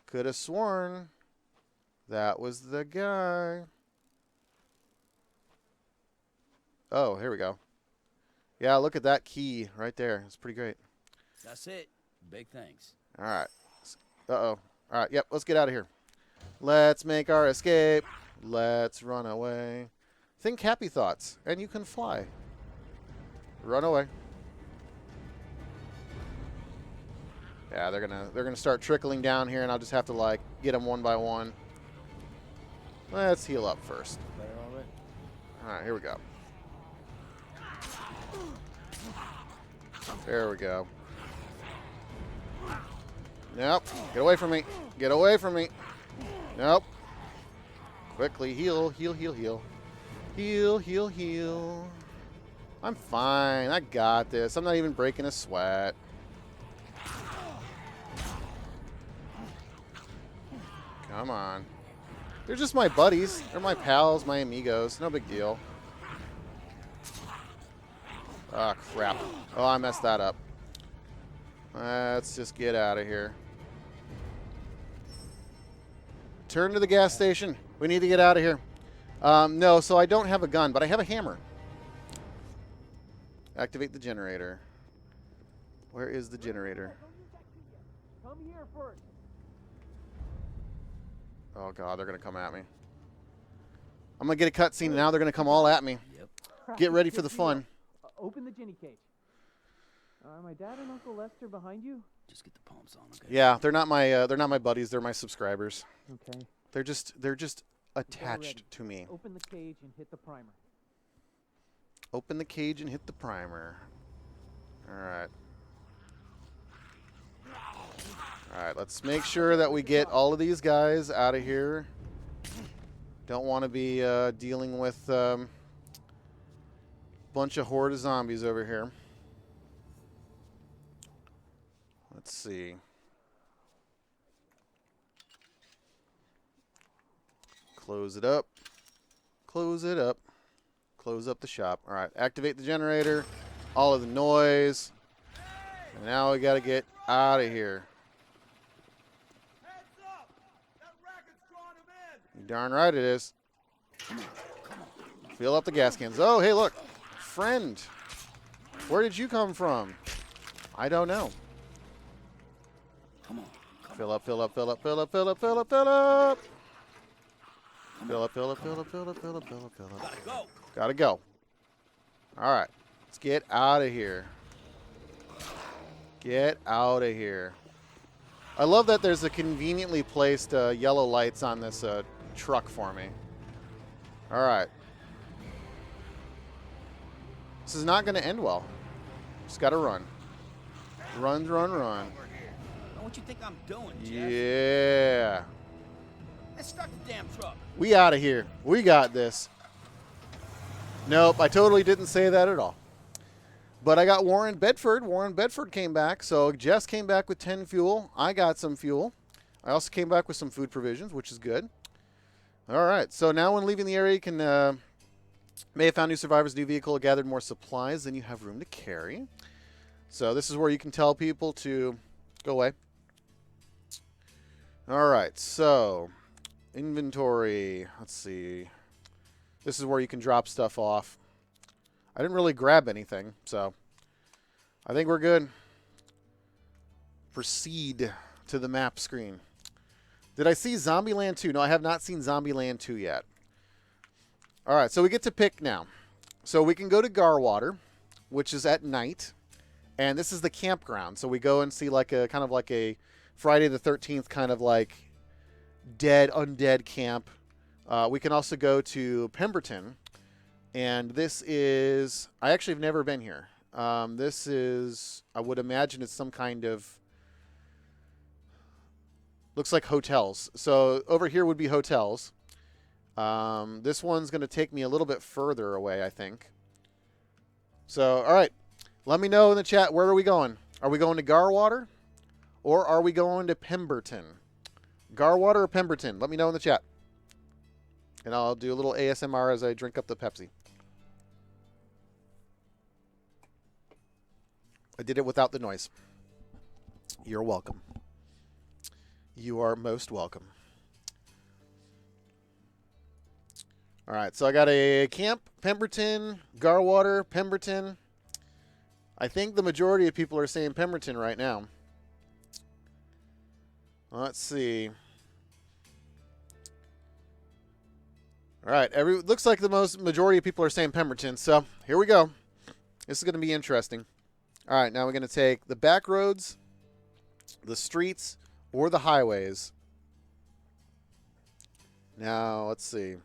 S2: Could have sworn That was the guy. Oh, here we go. Yeah, look at that key right there. It's pretty great.
S5: That's it. Big thanks.
S2: All right. Uh-oh. All right, yep, let's get out of here. Let's make our escape. Let's run away. Think happy thoughts, and you can fly. Run away. Yeah, they're gonna start trickling down here, and I'll just have to like get them one by one. Let's heal up first.
S5: Better already?
S2: All right, here we go. There we go. Nope. Get away from me. Get away from me. Nope. Quickly heal, heal, heal, heal. Heal, heal, heal. I'm fine. I got this. I'm not even breaking a sweat. Come on. They're just my buddies. They're my pals, my amigos. No big deal. Oh, crap. Oh, I messed that up. Let's just get out of here. Turn to the gas station. We need to get out of here. No, so I don't have a gun, but I have a hammer. Activate the generator. Where is the generator?
S7: Come here first.
S2: Oh, God, they're going to come at me. I'm going to get a cutscene, and now they're going to come all at me.
S5: Yep.
S2: Get ready for the fun.
S7: Open the ginny cage. Are my dad and Uncle Lester behind you?
S5: Just get the pumps on, okay?
S2: Yeah, they're not my buddies. They're my subscribers.
S7: Okay.
S2: They're just attached to me.
S7: Open the cage and hit the primer.
S2: Open the cage and hit the primer. All right. All right, let's make sure that we get all of these guys out of here. Don't want to be dealing with a bunch of horde of zombies over here. Let's see. Close it up. Close it up. Close up the shop. All right, activate the generator. All of the noise. And now we got to get out of here. You're darn right it is. Fill up the gas cans. Oh, hey, look. Friend. Where did you come from? I don't know.
S5: Come on.
S2: Fill up, fill up, fill up, fill up, fill up, fill up, fill up. Fill up, fill up, fill up, fill up, fill up, fill up, fill up.
S5: Gotta go.
S2: Gotta go. All right. Let's get out of here. Get out of here. I love that there's a conveniently placed yellow lights on this truck for me. All right. This is not going to end well. Just got to run. Run, run, run.
S5: Know what you think I'm doing, Jeff?
S2: Yeah.
S5: Let's start the damn truck.
S2: We out of here. We got this. Nope, I totally didn't say that at all. But I got Warren Bedford. Warren Bedford came back. So Jess came back with 10 fuel. I got some fuel. I also came back with some food provisions, which is good. All right. So now when leaving the area, you can may have found new survivors, new vehicle, gathered more supplies than you have room to carry. So this is where you can tell people to go away. All right. So inventory. Let's see. This is where you can drop stuff off. I didn't really grab anything, so I think we're good. Proceed to the map screen. Did I see Zombieland 2? No, I have not seen Zombieland 2 yet. All right, so we get to pick now. So we can go to Garwater, which is at night, and this is the campground. So we go and see like a kind of like a Friday the 13th kind of like undead camp. We can also go to Pemberton. And this is, I actually have never been here. This is, I would imagine it's some kind of, looks like hotels. So over here would be hotels. This one's going to take me a little bit further away, I think. So, all right. Let me know in the chat, where are we going? Are we going to Garwater or are we going to Pemberton? Garwater or Pemberton? Let me know in the chat. And I'll do a little ASMR as I drink up the Pepsi. I did it without the noise. You're welcome. You are most welcome. All right, so I got a camp, Pemberton, Garwater, Pemberton. I think the majority of people are saying Pemberton right now. Let's see. All right, looks like the majority of people are saying Pemberton, so here we go. This is going to be interesting. All right, now we're going to take the back roads, the streets, or the highways. Now, let's see.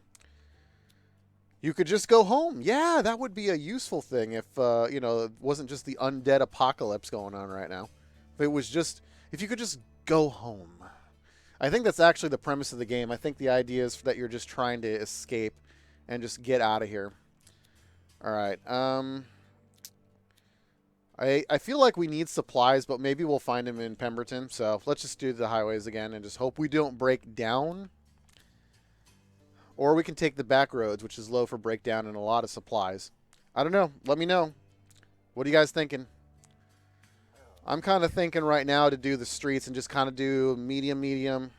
S2: You could just go home. Yeah, that would be a useful thing if, you know, it wasn't just the undead apocalypse going on right now. If it was just, if you could just go home. I think that's actually the premise of the game. I think the idea is that you're just trying to escape and just get out of here. All right. I feel like we need supplies, but maybe we'll find them in Pemberton. So let's just do the highways again and just hope we don't break down. Or we can take the back roads, which is low for breakdown and a lot of supplies. I don't know. Let me know. What are you guys thinking? I'm kind of thinking right now to do the streets and just kind of do medium.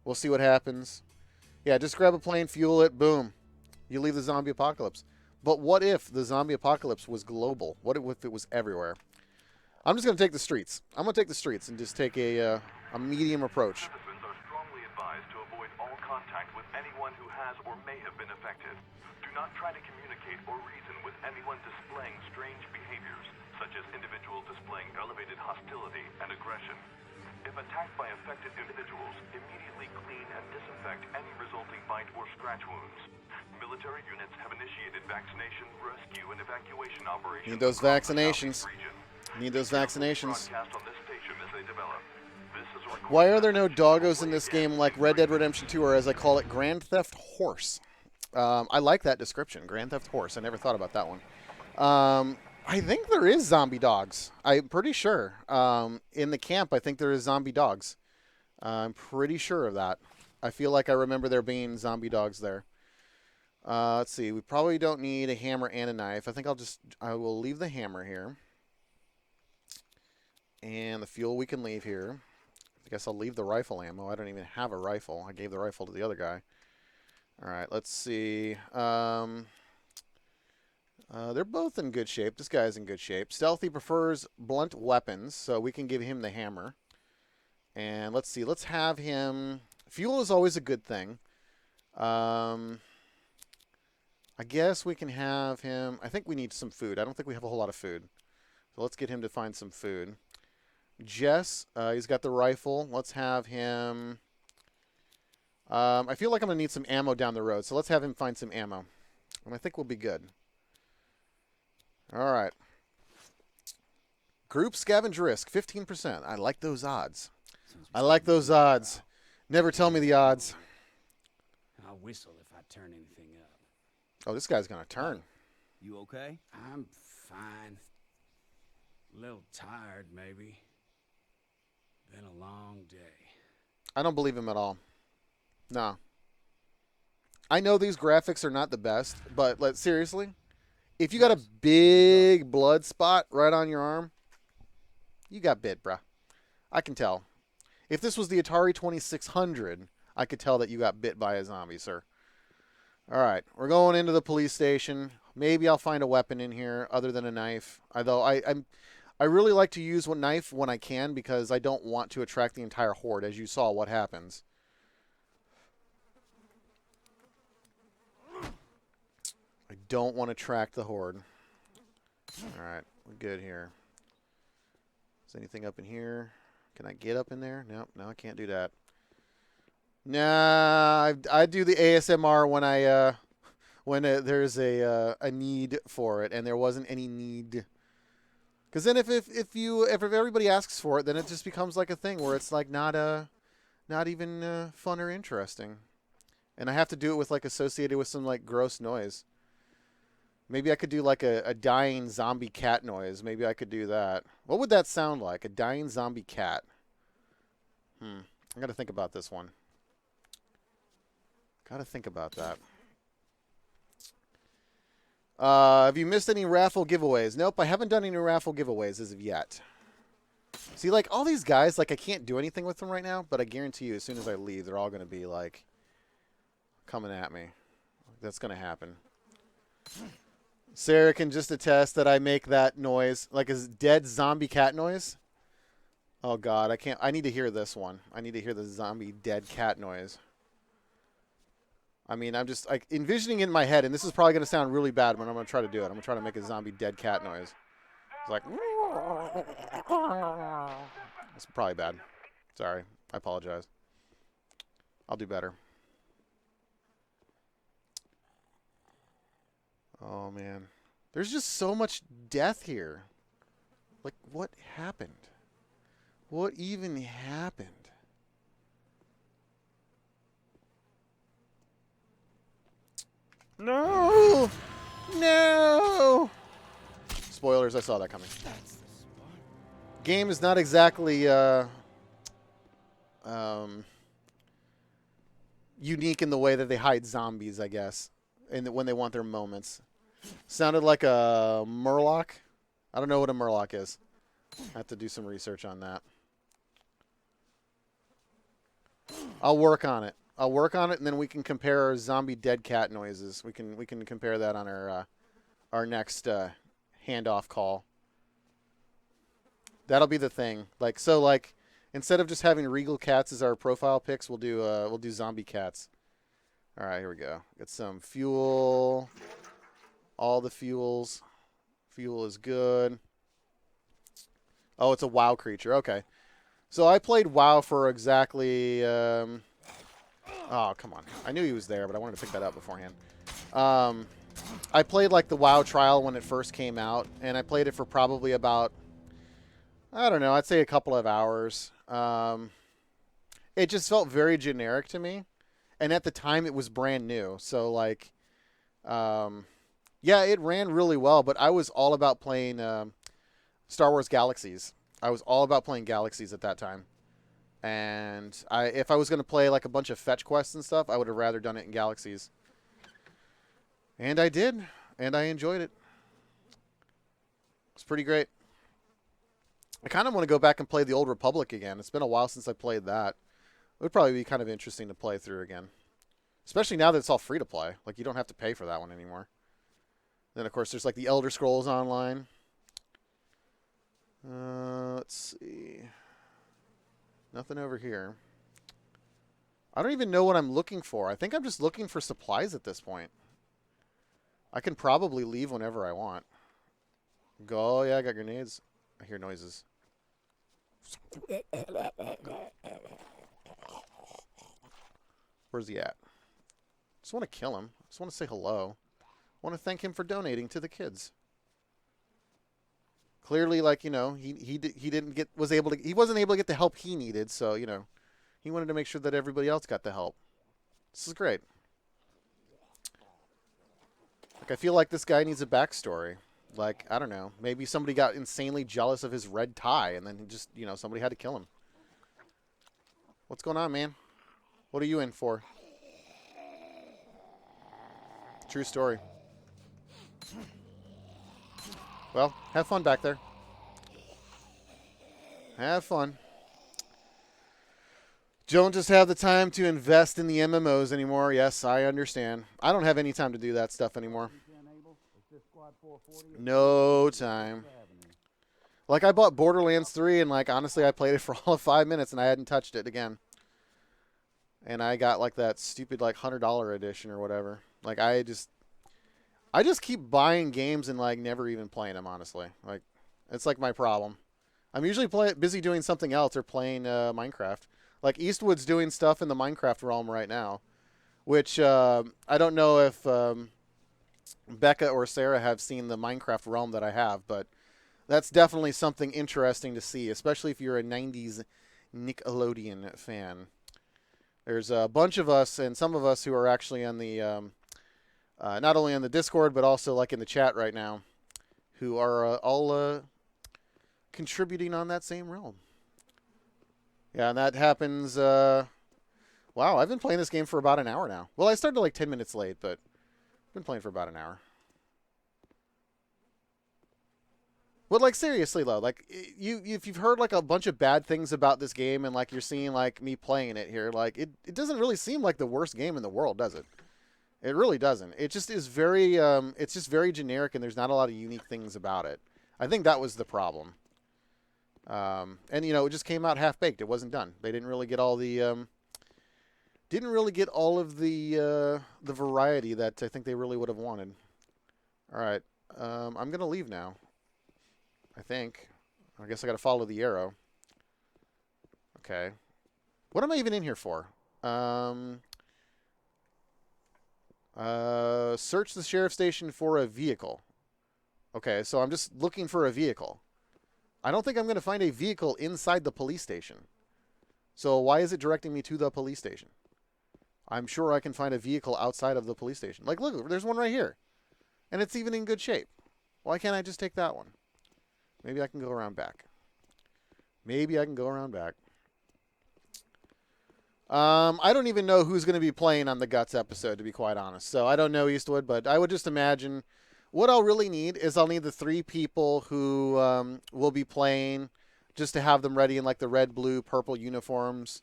S2: We'll see what happens. Yeah, just grab a plane, fuel it, boom. You leave the zombie apocalypse. But what if the zombie apocalypse was global? What if it was everywhere? I'm just going to take the streets. I'm going to take the streets and just take a medium approach.
S8: Citizens are strongly advised to avoid all contact with anyone who has or may have been affected. Do not try to communicate or reason with anyone displaying strange behaviors, such as individuals displaying elevated hostility and aggression. If attacked by affected individuals, immediately clean and disinfect any resulting bite or scratch wounds. Military units have initiated vaccination, rescue, and evacuation operations.
S2: Need those vaccinations. Need those vaccinations. Why are there no doggos in this game like Red Dead Redemption 2, or as I call it, Grand Theft Horse? I like that description, Grand Theft Horse. I never thought about that one. I think there is zombie dogs. I'm pretty sure. In the camp, I think there is zombie dogs. I'm pretty sure of that. I feel like I remember there being zombie dogs there. Let's see. We probably don't need a hammer and a knife. I think I will leave the hammer here. And the fuel we can leave here. I guess I'll leave the rifle ammo. I don't even have a rifle. I gave the rifle to the other guy. All right, let's see. They're both in good shape. This guy's in good shape. Stealthy prefers blunt weapons, so we can give him the hammer. And let's see. Let's have him... Fuel is always a good thing. I guess we can have him... I think we need some food. I don't think we have a whole lot of food. So let's get him to find some food. Jess, he's got the rifle. Let's have him... I feel like I'm going to need some ammo down the road, so let's have him find some ammo. And I think we'll be good. All right. Group scavenge risk, 15%. I like those odds. I like those odds. Never tell me the odds.
S3: I'll whistle if I turn anything up.
S2: Oh, this guy's going to turn.
S5: You okay?
S3: I'm fine. A little tired, maybe. Been a long day.
S2: I don't believe him at all. No. I know these graphics are not the best, but seriously, if you got a big blood spot right on your arm, you got bit, bruh. I can tell. If this was the Atari 2600, I could tell that you got bit by a zombie, sir. All right, we're going into the police station. Maybe I'll find a weapon in here other than a knife. Although I really like to use a knife when I can because I don't want to attract the entire horde, as you saw what happens. I don't want to attract the horde. All right, we're good here. Is anything up in here? Can I get up in there? Nope, no, I can't do that. Nah, I do the ASMR when there's a need for it, and there wasn't any need. Because then if everybody asks for it, then it just becomes like a thing where it's like not even fun or interesting, and I have to do it with like associated with some like gross noise. Maybe I could do like a dying zombie cat noise. Maybe I could do that. What would that sound like? A dying zombie cat. I got to think about this one. Got to think about that. Have you missed any raffle giveaways? Nope, I haven't done any raffle giveaways as of yet. See, like, all these guys, like, I can't do anything with them right now, but I guarantee you as soon as I leave, they're all going to be, like, coming at me. that's going to happen. Sarah can just attest that I make that noise, like a dead zombie cat noise. Oh, God, I can't. I need to hear this one. I need to hear the zombie dead cat noise. I mean, I'm just like envisioning it in my head, and this is probably going to sound really bad, but I'm going to try to do it. I'm going to try to make a zombie dead cat noise. It's like, it's probably bad. Sorry. I apologize. I'll do better. Oh, man. There's just so much death here. Like, what happened? What even happened? No! No! Spoilers, I saw that coming. Game is not exactly unique in the way that they hide zombies, I guess, and when they want their moments. Sounded like a murloc. I don't know what a murloc is. I have to do some research on that. I'll work on it. I'll work on it, and then we can compare our zombie dead cat noises. We can compare that on our next handoff call. That'll be the thing. Like instead of just having regal cats as our profile pics, we'll do zombie cats. All right, here we go. Get some fuel. All the fuels. Fuel is good. Oh, it's a WoW creature. Okay. So I played WoW for exactly... oh, come on. I knew he was there, but I wanted to pick that up beforehand. I played like the WoW trial when it first came out, and I played it for probably about, I don't know, I'd say a couple of hours. It just felt very generic to me. And at the time, it was brand new. So, like, yeah, it ran really well, but I was all about playing Star Wars Galaxies. I was all about playing Galaxies at that time. And if I was going to play like a bunch of fetch quests and stuff, I would have rather done it in Galaxies. And I did, and I enjoyed it. It's pretty great. I kind of want to go back and play the Old Republic again. It's been a while since I played that. It would probably be kind of interesting to play through again. Especially now that it's all free to play. Like, you don't have to pay for that one anymore. Then, of course, there's like the Elder Scrolls Online. Let's see. Nothing over here. I don't even know what I'm looking for. I think I'm just looking for supplies at this point. I can probably leave whenever I want. Go, oh, yeah, I got grenades. I hear noises. Where's he at? Just want to kill him. Just want to say hello. I want to thank him for donating to the kids. Clearly, like, you know, he wasn't able to get the help he needed, so, you know, he wanted to make sure that everybody else got the help. This is great. Like, I feel like this guy needs a backstory. Like, I don't know, maybe somebody got insanely jealous of his red tie, and then he just, you know, somebody had to kill him. What's going on, man? What are you in for? True story. Well, have fun back there. Have fun. Don't just have the time to invest in the MMOs anymore. Yes, I understand. I don't have any time to do that stuff anymore. No time. Like, I bought Borderlands 3, and, like, honestly, I played it for all of 5 minutes, and I hadn't touched it again. And I got, like, that stupid, like, $100 edition or whatever. Like, I just keep buying games and, like, never even playing them, honestly. Like, it's, like, my problem. I'm usually busy doing something else or playing Minecraft. Like, Eastwood's doing stuff in the Minecraft realm right now, which I don't know if Becca or Sarah have seen the Minecraft realm that I have, but that's definitely something interesting to see, especially if you're a 90s Nickelodeon fan. There's a bunch of us, and some of us who are actually on the, not only on the Discord, but also like in the chat right now, who are all contributing on that same realm. Yeah, and that happens, wow, I've been playing this game for about an hour now. Well, I started like 10 minutes late, but I've been playing for about an hour. But, like, seriously, though, like, if you've heard, like, a bunch of bad things about this game and, like, you're seeing, like, me playing it here, like, it doesn't really seem like the worst game in the world, does it? It really doesn't. It just is very, it's just very generic, and there's not a lot of unique things about it. I think that was the problem. And you know, it just came out half baked. It wasn't done. They didn't really get all the, the variety that I think they really would have wanted. All right, I'm gonna leave now. I think. I guess I got to follow the arrow. Okay. What am I even in here for? Search the sheriff's station for a vehicle. Okay, so I'm just looking for a vehicle. I don't think I'm going to find a vehicle inside the police station. So why is it directing me to the police station? I'm sure I can find a vehicle outside of the police station. Like, look, there's one right here. And it's even in good shape. Why can't I just take that one? Maybe I can go around back. Maybe I can go around back. I don't even know who's going to be playing on the Guts episode, to be quite honest. So I don't know, Eastwood, but I would just imagine what I'll really need is I'll need the 3 people who will be playing just to have them ready in like the red, blue, purple uniforms.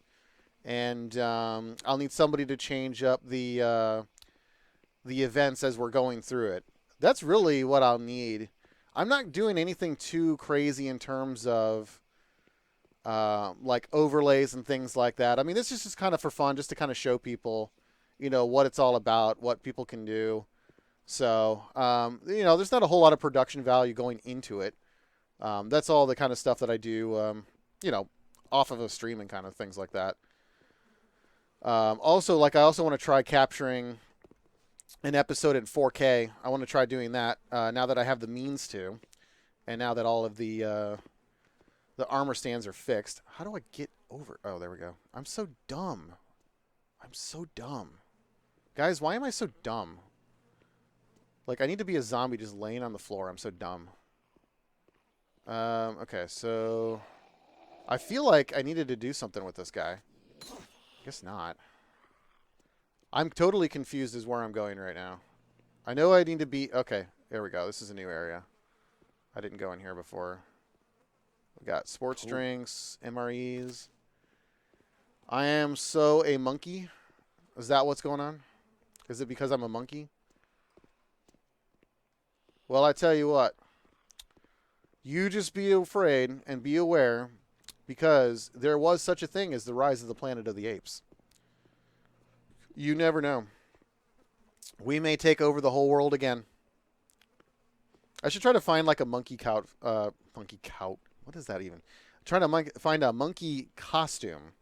S2: And I'll need somebody to change up the events as we're going through it. That's really what I'll need. I'm not doing anything too crazy in terms of like overlays and things like that. I mean, this is just kind of for fun, just to kind of show people, you know, what it's all about, what people can do. So, you know, there's not a whole lot of production value going into it. That's all the kind of stuff that I do, you know, off of a stream and kind of things like that. Also, like, I also want to try capturing an episode in 4K. I want to try doing that now that I have the means to, and now that all of the armor stands are fixed. How do I get over? Oh, there we go. I'm so dumb. I'm so dumb. Guys, why am I so dumb? Like, I need to be a zombie just laying on the floor. I'm so dumb. Okay, so I feel like I needed to do something with this guy. Guess not. I'm totally confused as where I'm going right now. I know I need to be... Okay, there we go. This is a new area. I didn't go in here before. We got sports drinks, MREs. I am so a monkey. Is that what's going on? Is it because I'm a monkey? Well, I tell you what. You just be afraid and be aware, because there was such a thing as the rise of the Planet of the Apes. You never know. We may take over the whole world again. I should try to find like a monkey coat. Monkey coat. What is that even? Trying to find a monkey costume.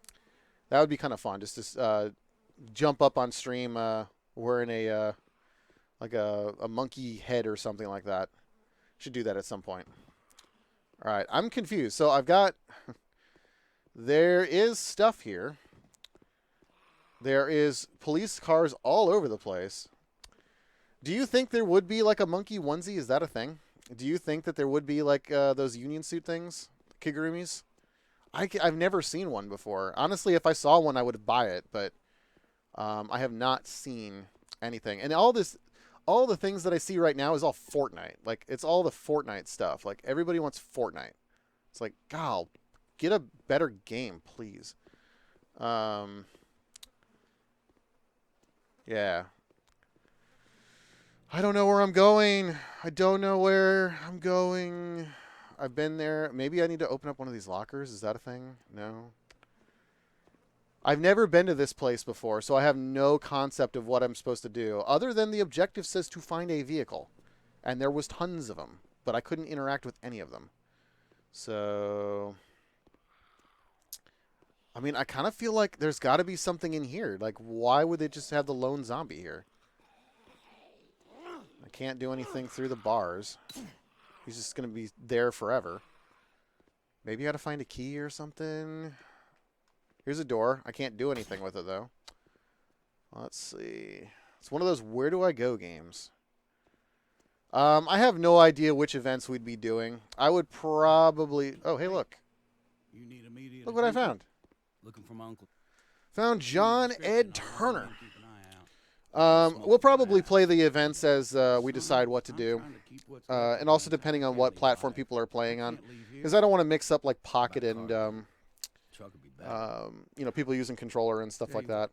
S2: That would be kind of fun. Just to jump up on stream wearing a like a monkey head or something like that. Should do that at some point. All right, I'm confused. So I've got... There is stuff here. There is police cars all over the place. Do you think there would be like a monkey onesie? Is that a thing? Do you think that there would be like those union suit things? Kigurumis? I've never seen one before. Honestly, if I saw one, I would buy it. But I have not seen anything. And all the things that I see right now is all Fortnite. Like, it's all the Fortnite stuff. Like, everybody wants Fortnite. It's like, God, get a better game, please. Yeah. I don't know where I'm going. I don't know where I'm going. I've been there. Maybe I need to open up one of these lockers. Is that a thing? No. I've never been to this place before, so I have no concept of what I'm supposed to do, other than the objective says to find a vehicle. And there was tons of them, but I couldn't interact with any of them. So... I mean, I kind of feel like there's got to be something in here. Like, why would they just have the lone zombie here? I can't do anything through the bars. He's just going to be there forever. Maybe I got to find a key or something. Here's a door. I can't do anything with it, though. Let's see. It's one of those where do I go games. I have no idea which events we'd be doing. I would probably... Oh, hey, look.
S5: You need immediate
S2: Look what I found.
S5: Looking for my uncle.
S2: Found John Ed Turner. We'll probably play the events as we decide what to do. And also depending on what platform people are playing on. Because I don't want to mix up like Pocket and, you know, people using controller and stuff like that.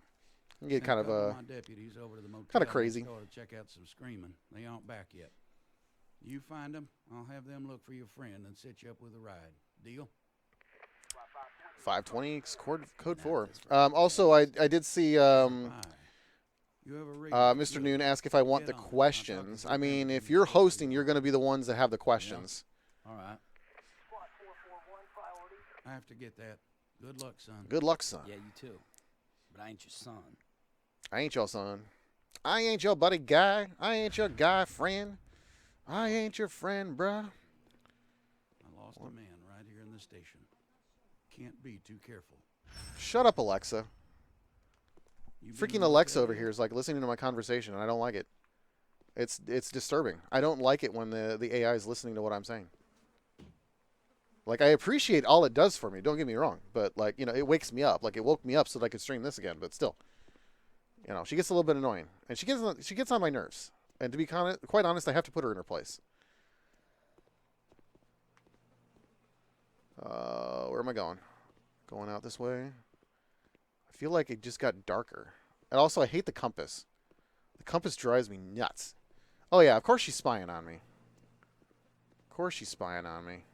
S2: You get kind of
S5: my deputies over to the motel
S2: kind of crazy.
S5: next door to check out some screaming. They aren't back yet. You find them, I'll have them look for your friend and set you up with a ride. Deal?
S2: 520 code 4. Also, I did see Mr. Noon ask if I want the questions. I mean, if you're hosting, you're going to be the ones that have the questions.
S5: Yeah. All right. I have to get that. Good luck, son.
S2: Good luck, son.
S5: Yeah, you too. But I ain't your son.
S2: I ain't your son. I ain't your buddy guy. I ain't your guy friend. I ain't your friend, bruh.
S5: I lost a man right here in the station. Can't be too careful.
S2: Shut up, Alexa. Freaking Alexa over here is like listening to my conversation, and I don't like it. It's disturbing. I don't like it when the AI is listening to what I'm saying. Like, I appreciate all it does for me. Don't get me wrong, but like, you know, it wakes me up. Like, it woke me up so that I could stream this again. But still, you know, she gets a little bit annoying, and she gets on my nerves. And to be quite honest, I have to put her in her place. Where am I going? Going out this way. I feel like it just got darker. And also, I hate the compass. The compass drives me nuts. Oh, yeah, of course she's spying on me. Of course she's spying on me.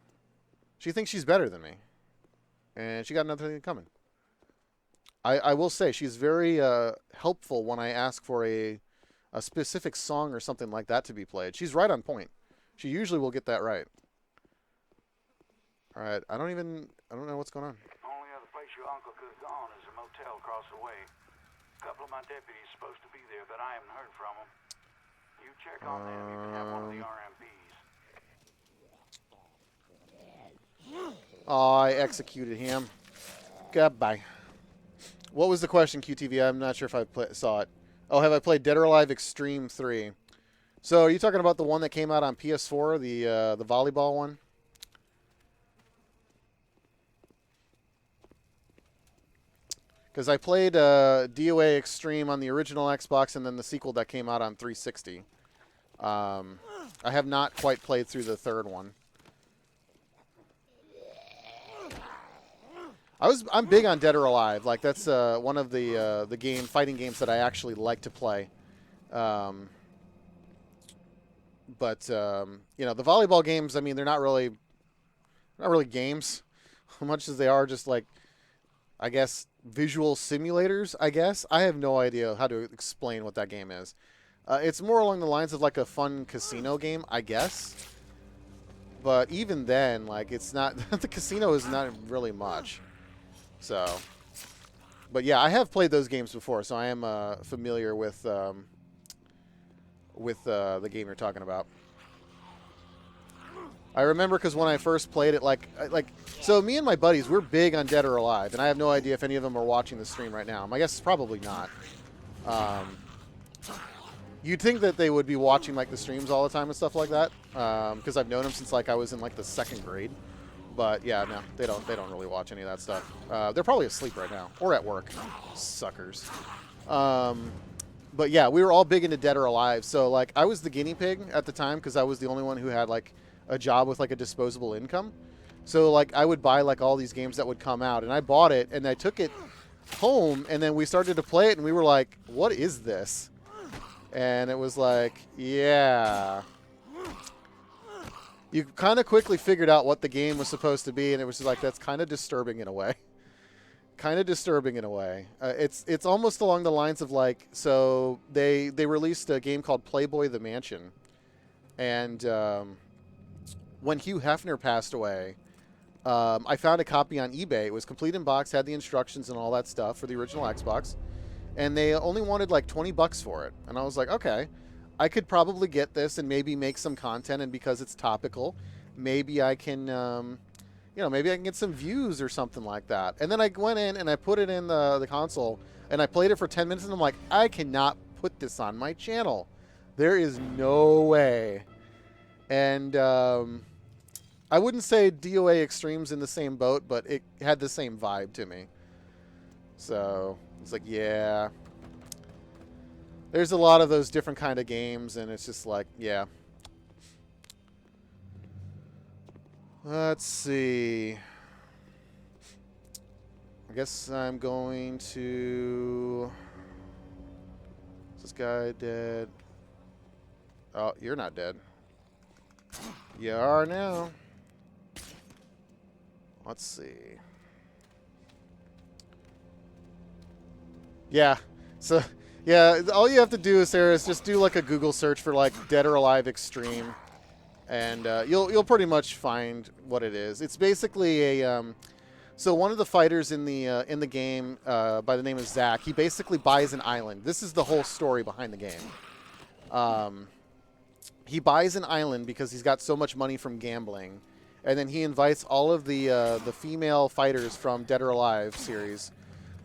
S2: She thinks she's better than me. And she got nothing coming. I will say, she's very helpful when I ask for a specific song or something like that to be played. She's right on point. She usually will get that right. All right, I don't know what's going on.
S5: Only other place your uncle could have gone is a motel across the way. A couple of my deputies supposed to be there, but I haven't heard from them. You check on them. You can have one of the RMPs.
S2: Oh, I executed him. Goodbye. What was the question, QTV? I'm not sure if I saw it. Oh, have I played Dead or Alive Extreme 3? So, are you talking about the one that came out on PS4, the volleyball one? Because I played DOA Extreme on the original Xbox and then the sequel that came out on 360. I have not quite played through the third one. I'm big on Dead or Alive. Like, that's one of the fighting games that I actually like to play. But you know, the volleyball games, I mean, they're not really games, as much as they are just like, I guess, visual simulators, I guess. I have no idea how to explain what that game is. It's more along the lines of like a fun casino game, I guess. But even then, like, it's not, the casino is not really much. So, but yeah, I have played those games before, so I am familiar with the game you're talking about. I remember because when I first played it, so me and my buddies, we're big on Dead or Alive, and I have no idea if any of them are watching the stream right now. My guess is probably not. You'd think that they would be watching like the streams all the time and stuff like that, because I've known them since like I was in like the 2nd grade. But yeah, no, they don't really watch any of that stuff. They're probably asleep right now or at work, suckers. But yeah, we were all big into Dead or Alive. So like, I was the guinea pig at the time because I was the only one who had like a job with like a disposable income. So like, I would buy like all these games that would come out, and I bought it and I took it home, and then we started to play it, and we were like, "What is this?" And it was like, yeah. You kind of quickly figured out what the game was supposed to be, and it was just like, that's kind of disturbing in a way. Kind of disturbing in a way. It's almost along the lines of like, so they released a game called Playboy the Mansion, and when Hugh Hefner passed away, I found a copy on eBay. It was complete in box, had the instructions and all that stuff for the original Xbox, and they only wanted like $20 for it, and I was like, okay. I could probably get this and maybe make some content, and because it's topical, maybe I can, maybe I can get some views or something like that. And then I went in and I put it in the console, and I played it for 10 minutes, and I'm like, I cannot put this on my channel. There is no way. And I wouldn't say DOA Extreme's in the same boat, but it had the same vibe to me. So it's like, yeah. There's a lot of those different kind of games, and it's just like, yeah. Let's see. I guess I'm going to Is this guy dead? Oh, you're not dead. You are now. Let's see. Yeah. So, yeah, all you have to do, Sarah, is just do like a Google search for like Dead or Alive Extreme, and you'll pretty much find what it is. It's basically a so one of the fighters in the game by the name of Zach, he basically buys an island. This is the whole story behind the game. He buys an island because he's got so much money from gambling, and then he invites all of the female fighters from Dead or Alive series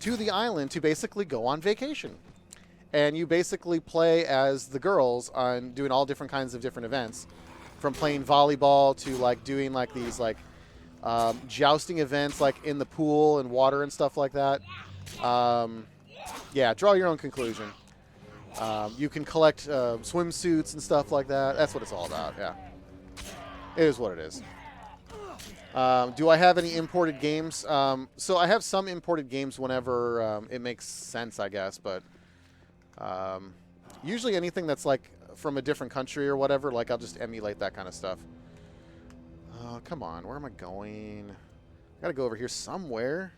S2: to the island to basically go on vacation. And you basically play as the girls on doing all different kinds of different events, from playing volleyball to like doing like these like jousting events like in the pool and water and stuff like that. Yeah, draw your own conclusion. You can collect swimsuits and stuff like that. That's what it's all about, yeah. It is what it is. Do I have any imported games? So I have some imported games whenever it makes sense, I guess, but usually anything that's like from a different country or whatever, like I'll just emulate that kind of stuff. Come on, where am I going? I gotta go over here somewhere.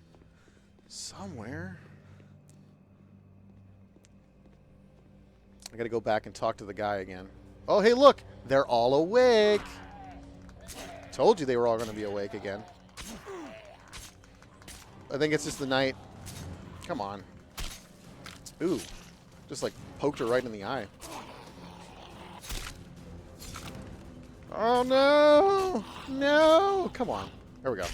S2: Somewhere. I gotta go back and talk to the guy again. Oh, hey, look! They're all awake! Told you they were all gonna be awake again. I think it's just the night. Come on. Ooh. Just like poked her right in the eye. Oh no! No! Come on. There we go.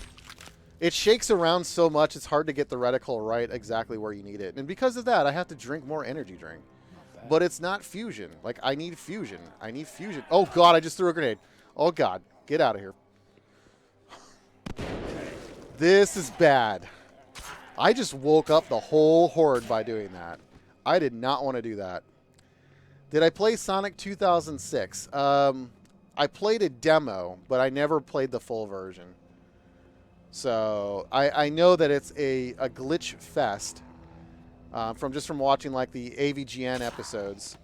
S2: It shakes around so much it's hard to get the reticle right exactly where you need it. And because of that, I have to drink more energy drink. But it's not fusion. Like, I need fusion. I need fusion. Oh god, I just threw a grenade. Oh god. Get out of here. This is bad. I just woke up the whole horde by doing that. I did not want to do that. Did I play Sonic 2006? I played a demo, but I never played the full version. So I know that it's a glitch fest from watching like the AVGN episodes.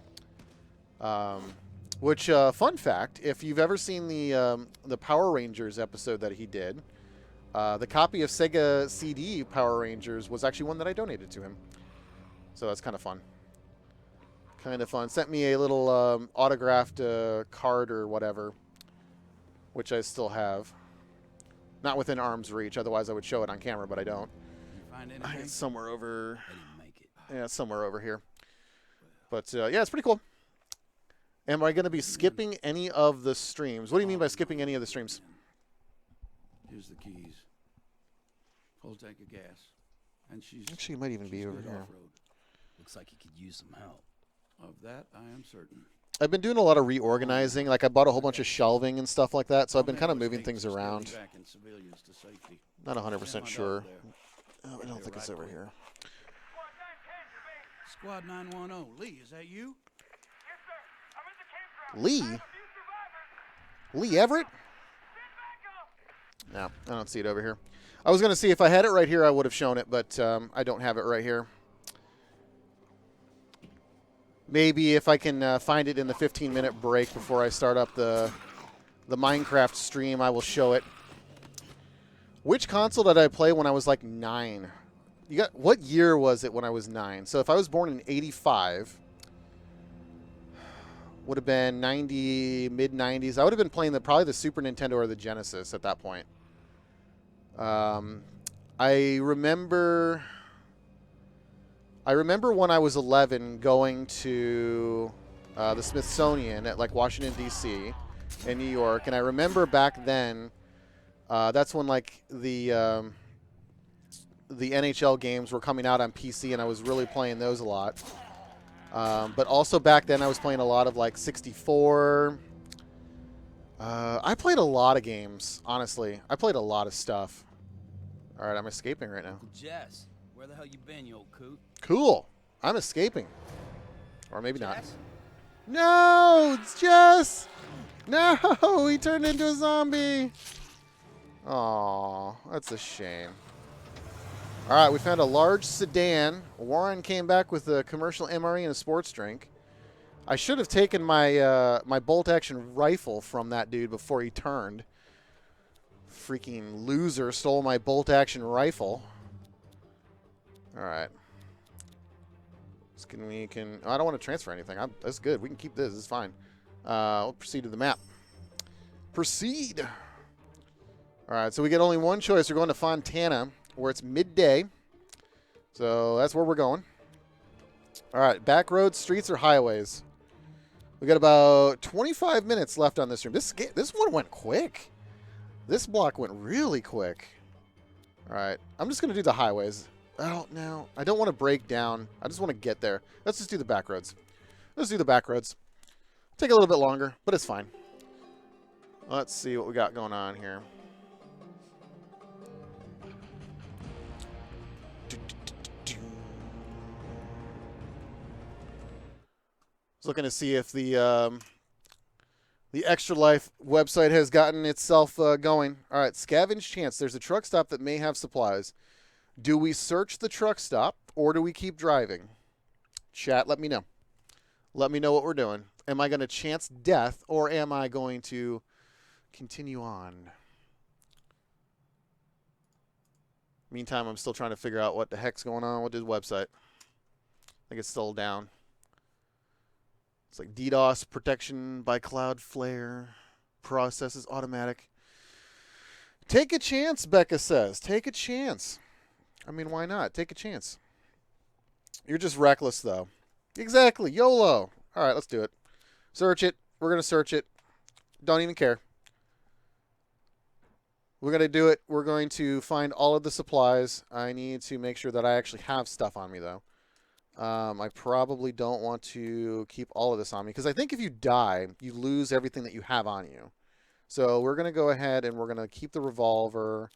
S2: Which fun fact, if you've ever seen the Power Rangers episode that he did, the copy of Sega CD Power Rangers was actually one that I donated to him. So that's kind of fun. Kind of fun. Sent me a little autographed card or whatever, which I still have. Not within arm's reach, otherwise I would show it on camera, but I don't. It's somewhere over. Yeah, it's somewhere over here. But yeah, it's pretty cool. Am I going to be skipping any of the streams? What do you mean by skipping any of the streams?
S9: Here's the keys. Full tank of gas. And she's
S2: actually, it might even be over here.
S10: Looks like you could use some help.
S9: Of that, I am certain.
S2: I've been doing a lot of reorganizing. Like, I bought a whole bunch of shelving and stuff like that, so I've been kind of moving things around. Not 100% sure. Oh, I don't think it's over here.
S9: Squad 910. Lee, is that you?
S2: Lee? Lee Everett? No, I don't see it over here. I was going to see if I had it right here, I would have shown it, but I don't have it right here. Maybe if I can find it in the 15-minute break before I start up the Minecraft stream, I will show it. Which console did I play when I was like 9? What year was it when I was 9? So if I was born in 85, would have been 90, mid-90s. I would have been playing probably the Super Nintendo or the Genesis at that point. I remember when I was 11 going to the Smithsonian at like Washington, D.C. in New York. And I remember back then, that's when like the NHL games were coming out on PC, and I was really playing those a lot. But also back then I was playing a lot of like 64. I played a lot of games, honestly. I played a lot of stuff. All right, I'm escaping right now.
S10: Jess, where the hell you been, you old coot?
S2: Cool. I'm escaping. Or maybe not. No, it's Jess. No, he turned into a zombie. Aw, that's a shame. All right, we found a large sedan. Warren came back with a commercial MRE and a sports drink. I should have taken my my bolt-action rifle from that dude before he turned. Freaking loser stole my bolt-action rifle. All right. I don't want to transfer anything. That's good. We can keep this. It's fine. We'll proceed to the map. Proceed. All right, so we get only one choice. We're going to Fontana, where it's midday. So that's where we're going. All right, back roads, streets, or highways. We got about 25 minutes left on this room. This one went quick. This block went really quick. All right, I'm just going to do the highways. I don't want to break down. I just want to get there. Let's just do the back roads. Let's do the back roads. Take a little bit longer, but it's fine. Let's see what we got going on here. I was looking to see if the Extra Life website has gotten itself going. All right, scavenge chance. There's a truck stop that may have supplies. Do we search the truck stop or do we keep driving? Chat, let me know. Let me know what we're doing. Am I going to chance death or am I going to continue on? Meantime, I'm still trying to figure out what the heck's going on with this website. I think it's still down. It's like DDoS protection by Cloudflare. Processes automatic. Take a chance, Becca says. Take a chance. I mean, why not? Take a chance. You're just reckless, though. Exactly. YOLO. All right, let's do it. Search it. We're going to search it. Don't even care. We're going to do it. We're going to find all of the supplies. I need to make sure that I actually have stuff on me, though. I probably don't want to keep all of this on me because I think if you die, you lose everything that you have on you. So we're going to go ahead and we're going to keep the revolver.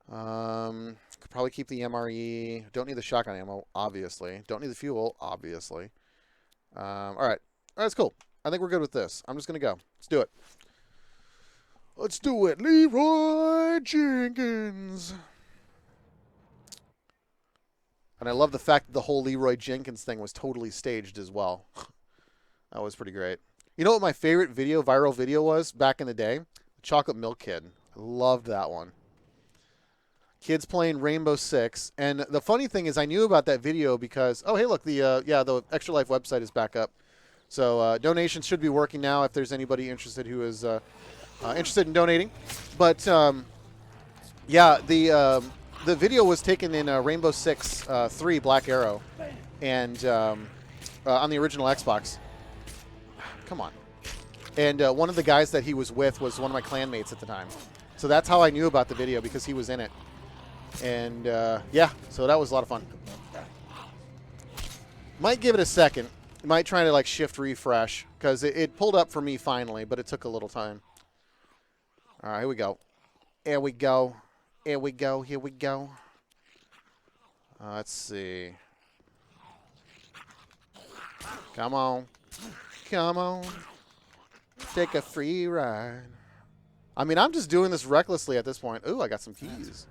S2: Could probably keep the MRE. Don't need the shotgun ammo, obviously. Don't need the fuel, obviously. All right. All right, that's cool. I think we're good with this. I'm just going to go. Let's do it. Let's do it. Leroy Jenkins. And I love the fact that the whole Leroy Jenkins thing was totally staged as well. That was pretty great. You know what my favorite viral video was back in the day? The Chocolate Milk Kid. I loved that one. Kids playing Rainbow Six. And the funny thing is I knew about that video because, oh, hey, look, the Extra Life website is back up. So donations should be working now if there's anybody interested who is interested in donating. But, yeah, the video was taken in Rainbow Six 3 Black Arrow and on the original Xbox. Come on. And one of the guys that he was with was one of my clanmates at the time. So that's how I knew about the video because he was in it. And, yeah, so that was a lot of fun. Might give it a second. Might try to, like, shift refresh because it pulled up for me finally, but it took a little time. All right, here we go. Here we go. Here we go. Here we go. Let's see. Come on. Come on. Take a free ride. I mean, I'm just doing this recklessly at this point. Ooh, I got some keys.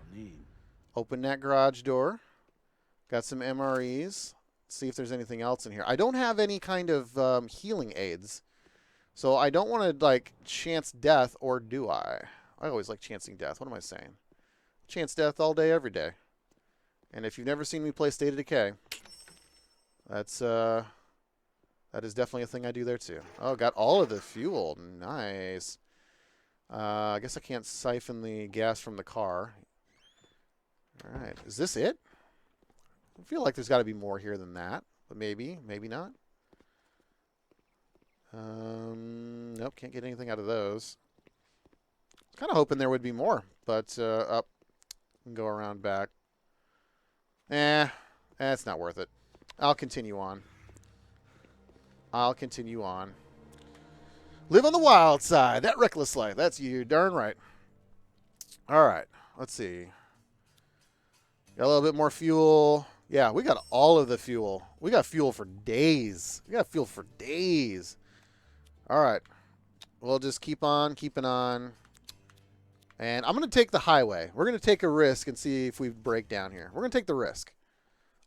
S2: Open that garage door. Got some MREs. See if there's anything else in here. I don't have any kind of healing aids. So I don't want to, like, chance death, or do I? I always like chancing death. What am I saying? Chance death all day, every day. And if you've never seen me play State of Decay, that is definitely a thing I do there too. Oh, got all of the fuel. Nice. I guess I can't siphon the gas from the car. All right. Is this it? I feel like there's got to be more here than that. But maybe. Maybe not. Nope. Can't get anything out of those. Kind of hoping there would be more. But up. And go around back. It's not worth it. I'll continue on. I'll continue on. Live on the wild side. That reckless life. That's you. Darn right. All right. Let's see. Got a little bit more fuel. Yeah, we got all of the fuel. We got fuel for days. We got fuel for days. All right. We'll just keep on keeping on. And I'm going to take the highway. We're going to take a risk and see if we break down here. We're going to take the risk.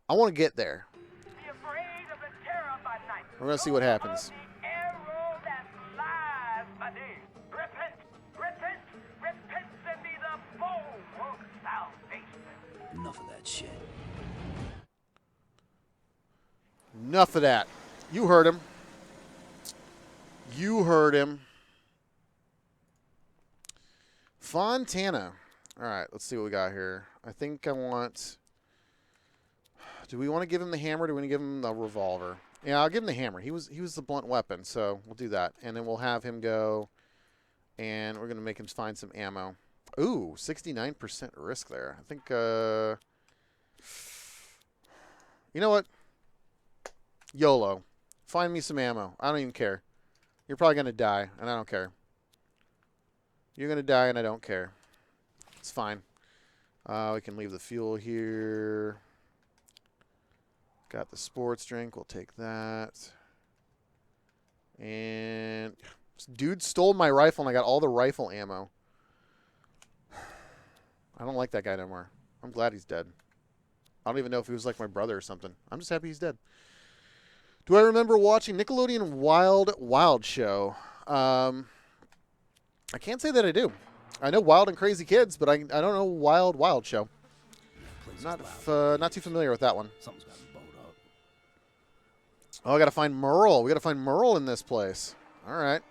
S2: I want to get there.
S11: Be afraid of the terror by night.
S2: We're going to see what happens.
S5: Arrow that flies by day. Repent, repent, repent, and be the bulwark of salvation.
S10: Enough of that shit.
S2: Enough of that. You heard him. You heard him. Fontana. All right, let's see what we got here. I think I want... Do we want to give him the hammer or do we want to give him the revolver? Yeah, I'll give him the hammer. He was the blunt weapon, so we'll do that. And then we'll have him go, and we're going to make him find some ammo. Ooh, 69% risk there. I think, you know what? YOLO. Find me some ammo. I don't even care. You're probably going to die, and I don't care. You're going to die, and I don't care. It's fine. We can leave the fuel here. Got the sports drink. We'll take that. And this dude stole my rifle, and I got all the rifle ammo. I don't like that guy no more. I'm glad he's dead. I don't even know if he was like my brother or something. I'm just happy he's dead. Do I remember watching Nickelodeon Wild Show? I can't say that I do. I know Wild and Crazy Kids, but I don't know Wild Show. Not too familiar with that one.
S10: Something's got bowed up.
S2: Oh, I got to find Merle. We got to find Merle in this place. All right.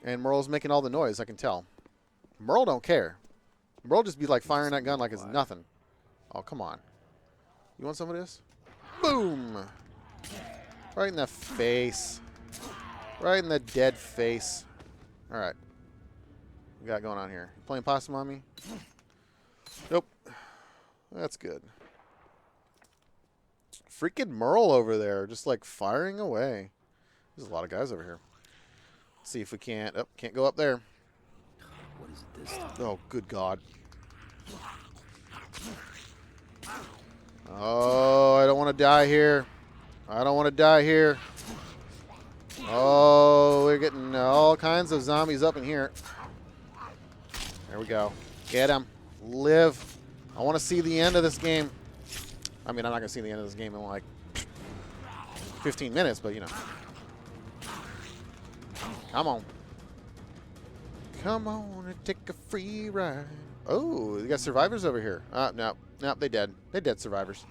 S2: And Merle's making all the noise, I can tell. Merle don't care. Merle just be like firing that gun like it's nothing. Oh, come on. You want some of this? Boom. Right in the face. Right in the dead face. All right. What we got going on here? You playing possum on me? Nope. That's good. Freaking Merle over there, just like firing away. There's a lot of guys over here. Let's see if we can't. Oh, can't go up there.
S10: What is it this time?
S2: Oh, good God. Oh, I don't want to die here. I don't want to die here. Oh, we're getting all kinds of zombies up in here. There we go. Get him. Live. I want to see the end of this game. I mean, I'm not going to see the end of this game in like 15 minutes, but you know. Come on. Come on and take a free ride. Oh, you got survivors over here. No, they dead. They dead survivors.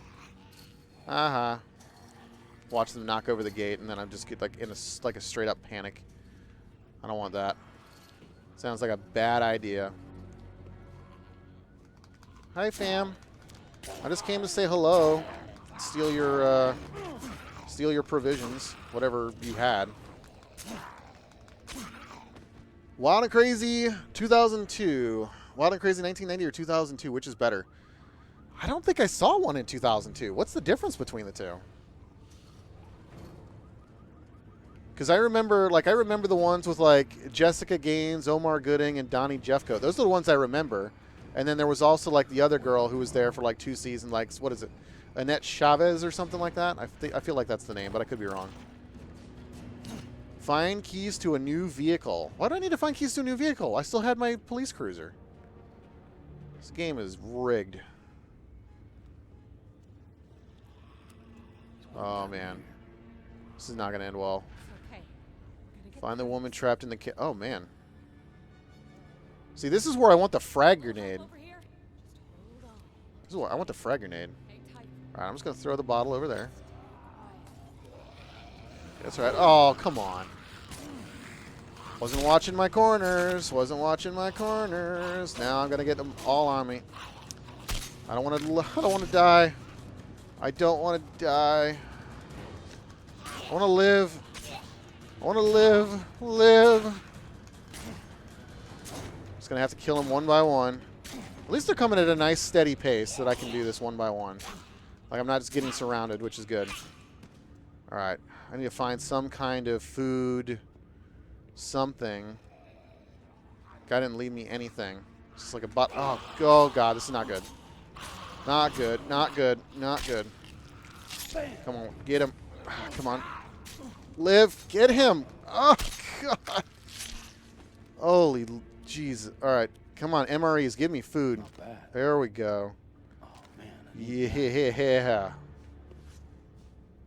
S2: Watch them knock over the gate, and then I just get like in a straight up panic. I don't want that. Sounds like a bad idea. Hi, fam. I just came to say hello. Steal your provisions, whatever you had. Wild and Crazy 2002. Wild and Crazy 1990 or 2002, which is better? I don't think I saw one in 2002. What's the difference between the two? Because I remember the ones with like Jessica Gaines, Omar Gooding, and Donnie Jeffcoat. Those are the ones I remember. And then there was also like the other girl who was there for like 2 seasons, like what is it, Annette Chavez or something like that. I feel like that's the name, but I could be wrong. Find keys to a new vehicle. Why do I need to find keys to a new vehicle? I still had my police cruiser. This game is rigged. Oh man, this is not gonna end well. Find the woman trapped in the oh man. See, this is where I want the frag grenade. This is where I want the frag grenade. All right, I'm just gonna throw the bottle over there. That's right. Oh, come on. Wasn't watching my corners. Wasn't watching my corners. Now I'm gonna get them all on me. I don't want to. I don't want to die. I don't want to die. I want to live. I want to live. Live. Just gonna have to kill them one by one. At least they're coming at a nice steady pace that I can do this one by one. Like I'm not just getting surrounded, which is good. All right, I need to find some kind of food, something. Guy didn't leave me anything. It's just like a butt. Oh God, this is not good. Not good. Not good. Not good. Come on, get him. Come on, live. Get him. Oh God. Holy Jesus. All right, come on, MREs, give me food. There we go.
S10: Oh man.
S2: Yeah.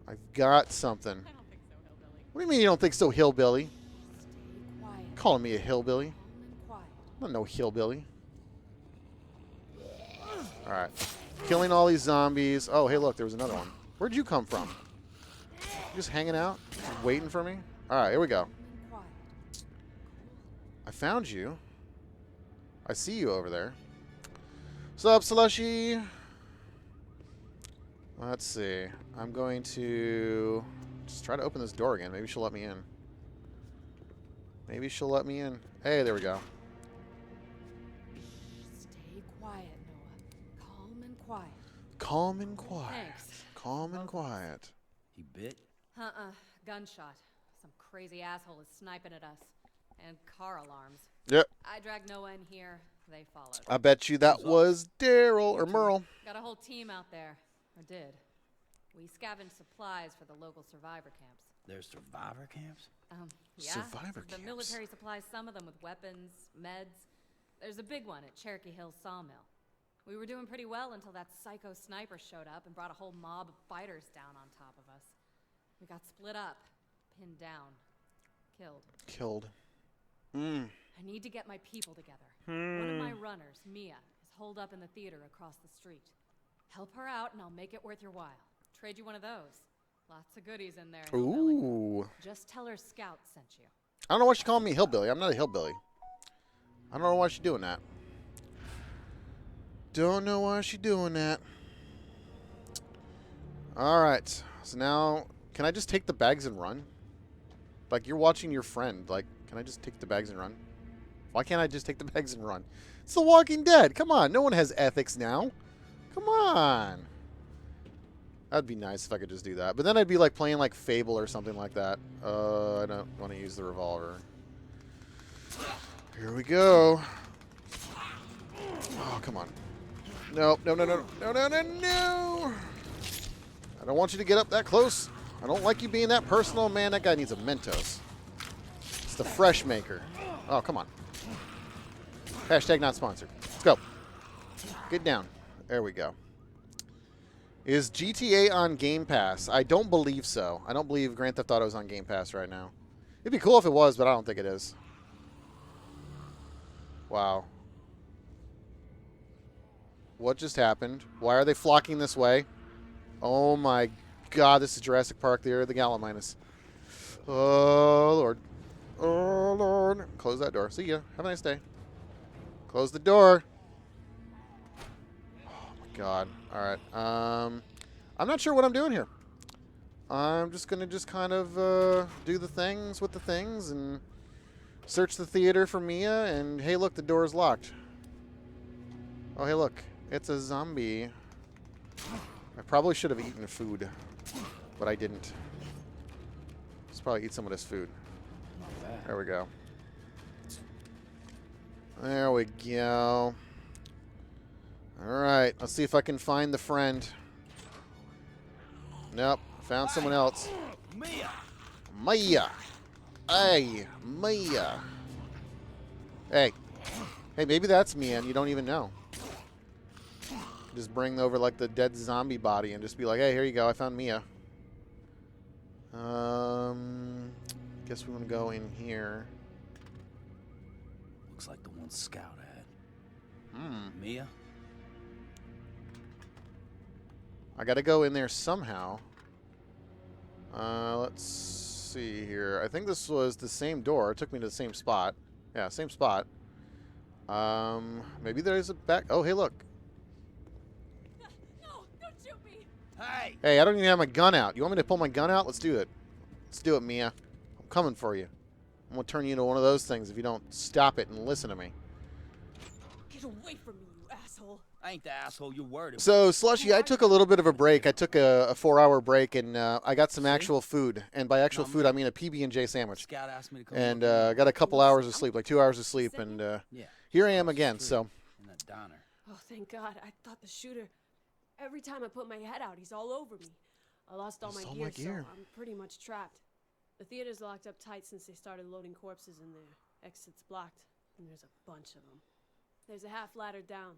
S2: I've got something. What do you mean you don't think so, hillbilly?
S11: Stay quiet.
S2: Calling me a hillbilly?
S11: Calm and quiet.
S2: I'm not no hillbilly. Alright. Killing all these zombies. Oh, hey, look, there was another one. Where'd you come from? You just hanging out? Just waiting for me? Alright, here we go.
S11: Quiet.
S2: I found you. I see you over there. What's up, Slushy? Let's see. I'm going to just try to open this door again. Maybe she'll let me in. Maybe she'll let me in. Hey, there we go.
S11: Stay quiet, Noah. Calm and quiet.
S2: Calm and quiet.
S11: Thanks.
S2: Calm and quiet.
S10: He bit?
S11: Gunshot. Some crazy asshole is sniping at us. And car alarms.
S2: Yep.
S11: I dragged Noah in here. They followed.
S2: I bet you that was Daryl or Merle.
S11: Got a whole team out there. Or did. We scavenged supplies for the local survivor camps.
S10: There's survivor camps?
S11: Yeah.
S2: Survivor
S11: The
S2: camps.
S11: military supplies some of them with weapons, meds. There's a big one at Cherokee Hill Sawmill. We were doing pretty well until that psycho sniper showed up and brought a whole mob of fighters down on top of us. We got split up, pinned down, killed.
S2: Killed.
S11: I need to get my people together. One of my runners, Mia, is holed up in the theater across the street. Help her out and I'll make it worth your while. Trade you one of those. Lots of goodies in there. Hillbilly.
S2: Ooh.
S11: Just tell her Scout sent you.
S2: I don't know why she's calling me a hillbilly. I'm not a hillbilly. I don't know why she's doing that. Don't know why she's doing that. Alright. So now, can I just take the bags and run? Like, you're watching your friend. Like, can I just take the bags and run? Why can't I just take the bags and run? It's The Walking Dead. Come on. No one has ethics now. Come on. That'd be nice if I could just do that. But then I'd be like playing like Fable or something like that. I don't want to use the revolver. Here we go. Oh, come on. No, no, no, no, no, no, no, no. I don't want you to get up that close. I don't like you being that personal. Man, that guy needs a Mentos. It's the Fresh Maker. Oh, come on. Hashtag not sponsored. Let's go. Get down. There we go. Is GTA on Game Pass? I don't believe so. I don't believe Grand Theft Auto is on Game Pass right now. It'd be cool if it was, but I don't think it is. Wow. What just happened? Why are they flocking this way? Oh my god, this is Jurassic Park, the Year of the Gallimimus. Oh, Lord. Oh, Lord. Close that door. See ya. Have a nice day. Close the door. Oh my god. All right. I'm not sure what I'm doing here. I'm just going to kind of do the things with the things and search the theater for Mia. And hey, look, the door is locked. Oh, hey, look. It's a zombie. I probably should have eaten food, but I didn't. Let's probably eat some of this food. There we go. There we go. All right, let's see if I can find the friend. Nope, found someone else.
S10: Mia!
S2: Mia. Hey, Mia. Hey. Hey, maybe that's Mia and you don't even know. Just bring over like the dead zombie body and just be like, hey, here you go, I found Mia. Guess we want to go in here.
S10: Looks like the one Scout had. Mia?
S2: I got to go in there somehow. Let's see here. I think this was the same door. It took me to the same spot. Yeah, same spot. Maybe there's a back. Oh, hey, look.
S11: No, don't shoot me.
S10: Hey!
S2: Hey, I don't even have my gun out. You want me to pull my gun out? Let's do it. Let's do it, Mia. I'm coming for you. I'm going to turn you into one of those things if you don't stop it and listen to me.
S11: Get away from me, you asshole.
S10: I ain't the asshole you're worried about.
S2: So, Slushy, I took a little bit of a break. I took a 4-hour break, and I got some actual food. And by actual food, I mean a PB&J sandwich.
S10: Scout asked me to come
S2: And got a couple hours of sleep, like 2 hours of sleep. And here I am again, so.
S10: In that diner.
S12: Oh, thank God. I thought the shooter... Every time I put my head out, he's all over me. I lost all my gear, so I'm pretty much trapped. The theater's locked up tight since they started loading corpses in there. Exit's blocked, and there's a bunch of them. There's a half ladder down.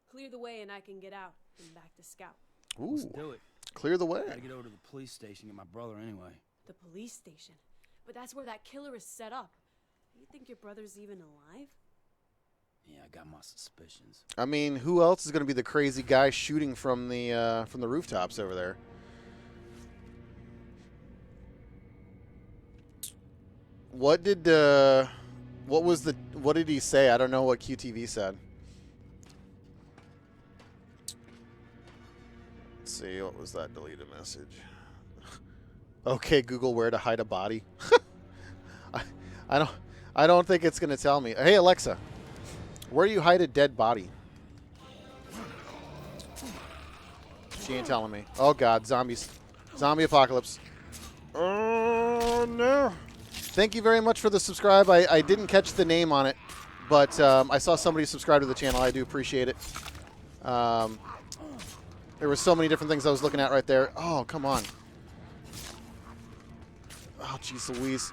S12: Clear the way and I can get out and back to Scout.
S2: Ooh,
S10: Let's do it.
S2: Clear the way.
S10: Gotta get over to the police station, get my brother anyway.
S12: The police station? but that's where that killer is set up. You think your brother's even alive?
S10: Yeah, I got my suspicions.
S2: I mean, who else is going to be the crazy guy shooting from the rooftops over there? What did what did he say? I don't know what QTV said. Let's see, what was that deleted message? Okay, Google, where to hide a body. I don't think it's going to tell me. Hey, Alexa, where do you hide a dead body? She ain't telling me. Oh God, zombies. Zombie apocalypse. Oh no. Thank you very much for the subscribe. I didn't catch the name on it, but I saw somebody subscribe to the channel. I do appreciate it. There were so many different things I was looking at right there. Oh, come on. Oh, jeez Louise.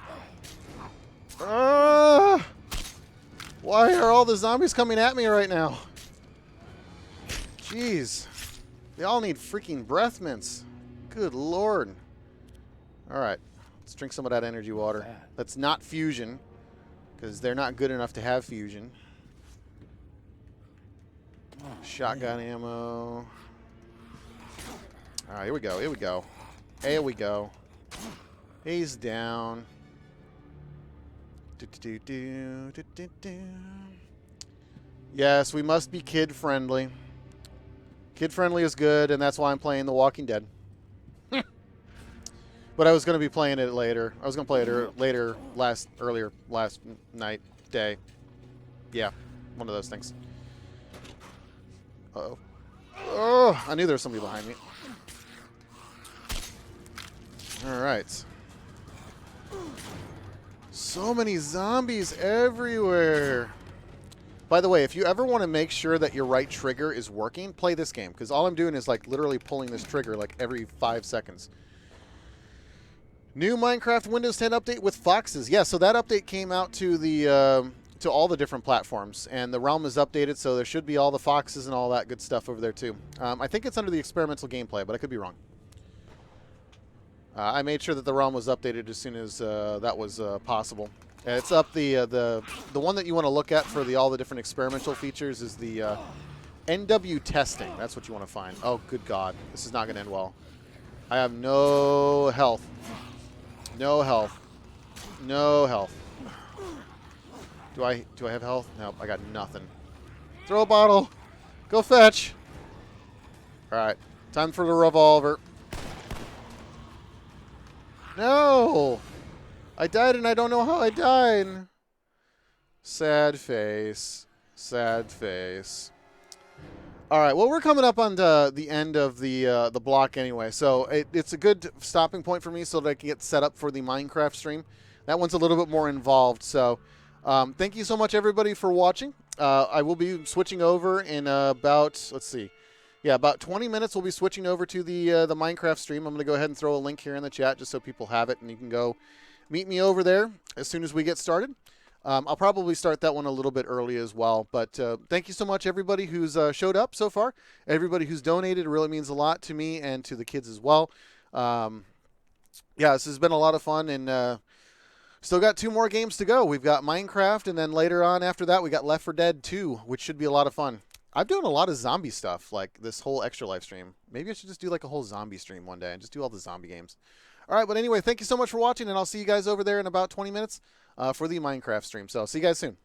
S2: Why are all the zombies coming at me right now? Jeez. They all need freaking breath mints. Good Lord. All right. Let's drink some of that energy water. That's not fusion, because they're not good enough to have fusion. Shotgun ammo. All right, here we go. Here we go. Here we go. He's down. Yes, we must be kid-friendly. Kid-friendly is good, and that's why I'm playing The Walking Dead. But I was going to be playing it later. I was going to play it earlier last night, day. Yeah, one of those things. Uh-oh. Oh, I knew there was somebody behind me. All right. So many zombies everywhere. By the way, if you ever want to make sure that your right trigger is working, play this game. Because all I'm doing is like literally pulling this trigger like every 5 seconds. New Minecraft Windows 10 update with foxes. Yeah, so that update came out to the to all the different platforms, and the realm is updated, so there should be all the foxes and all that good stuff over there too. I think it's under the experimental gameplay, but I could be wrong. I made sure that the realm was updated as soon as that was possible. It's up the one that you want to look at for all the different experimental features is the NW testing. That's what you want to find. Oh, good God, this is not going to end well. I have no health. No health. No health. Do I have health? Nope, I got nothing. Throw a bottle. Go fetch. All right, time for the revolver. No! I died and I don't know how I died. Sad face. Sad face. All right, well, we're coming up on the end of the block anyway, so it's a good stopping point for me so that I can get set up for the Minecraft stream. That one's a little bit more involved, so thank you so much, everybody, for watching. I will be switching over in about, let's see, yeah, about 20 minutes we'll be switching over to the Minecraft stream. I'm going to go ahead and throw a link here in the chat just so people have it, and you can go meet me over there as soon as we get started. I'll probably start that one a little bit early as well. But thank you so much, everybody who's showed up so far. Everybody who's donated. It really means a lot to me and to the kids as well. Yeah, this has been a lot of fun. And still got 2 more games to go. We've got Minecraft, and then later on after that, we got Left 4 Dead 2, which should be a lot of fun. I'm doing a lot of zombie stuff, like this whole Extra Life stream. Maybe I should just do like a whole zombie stream one day and just do all the zombie games. All right, but anyway, thank you so much for watching, and I'll see you guys over there in about 20 minutes for the Minecraft stream. So see you guys soon.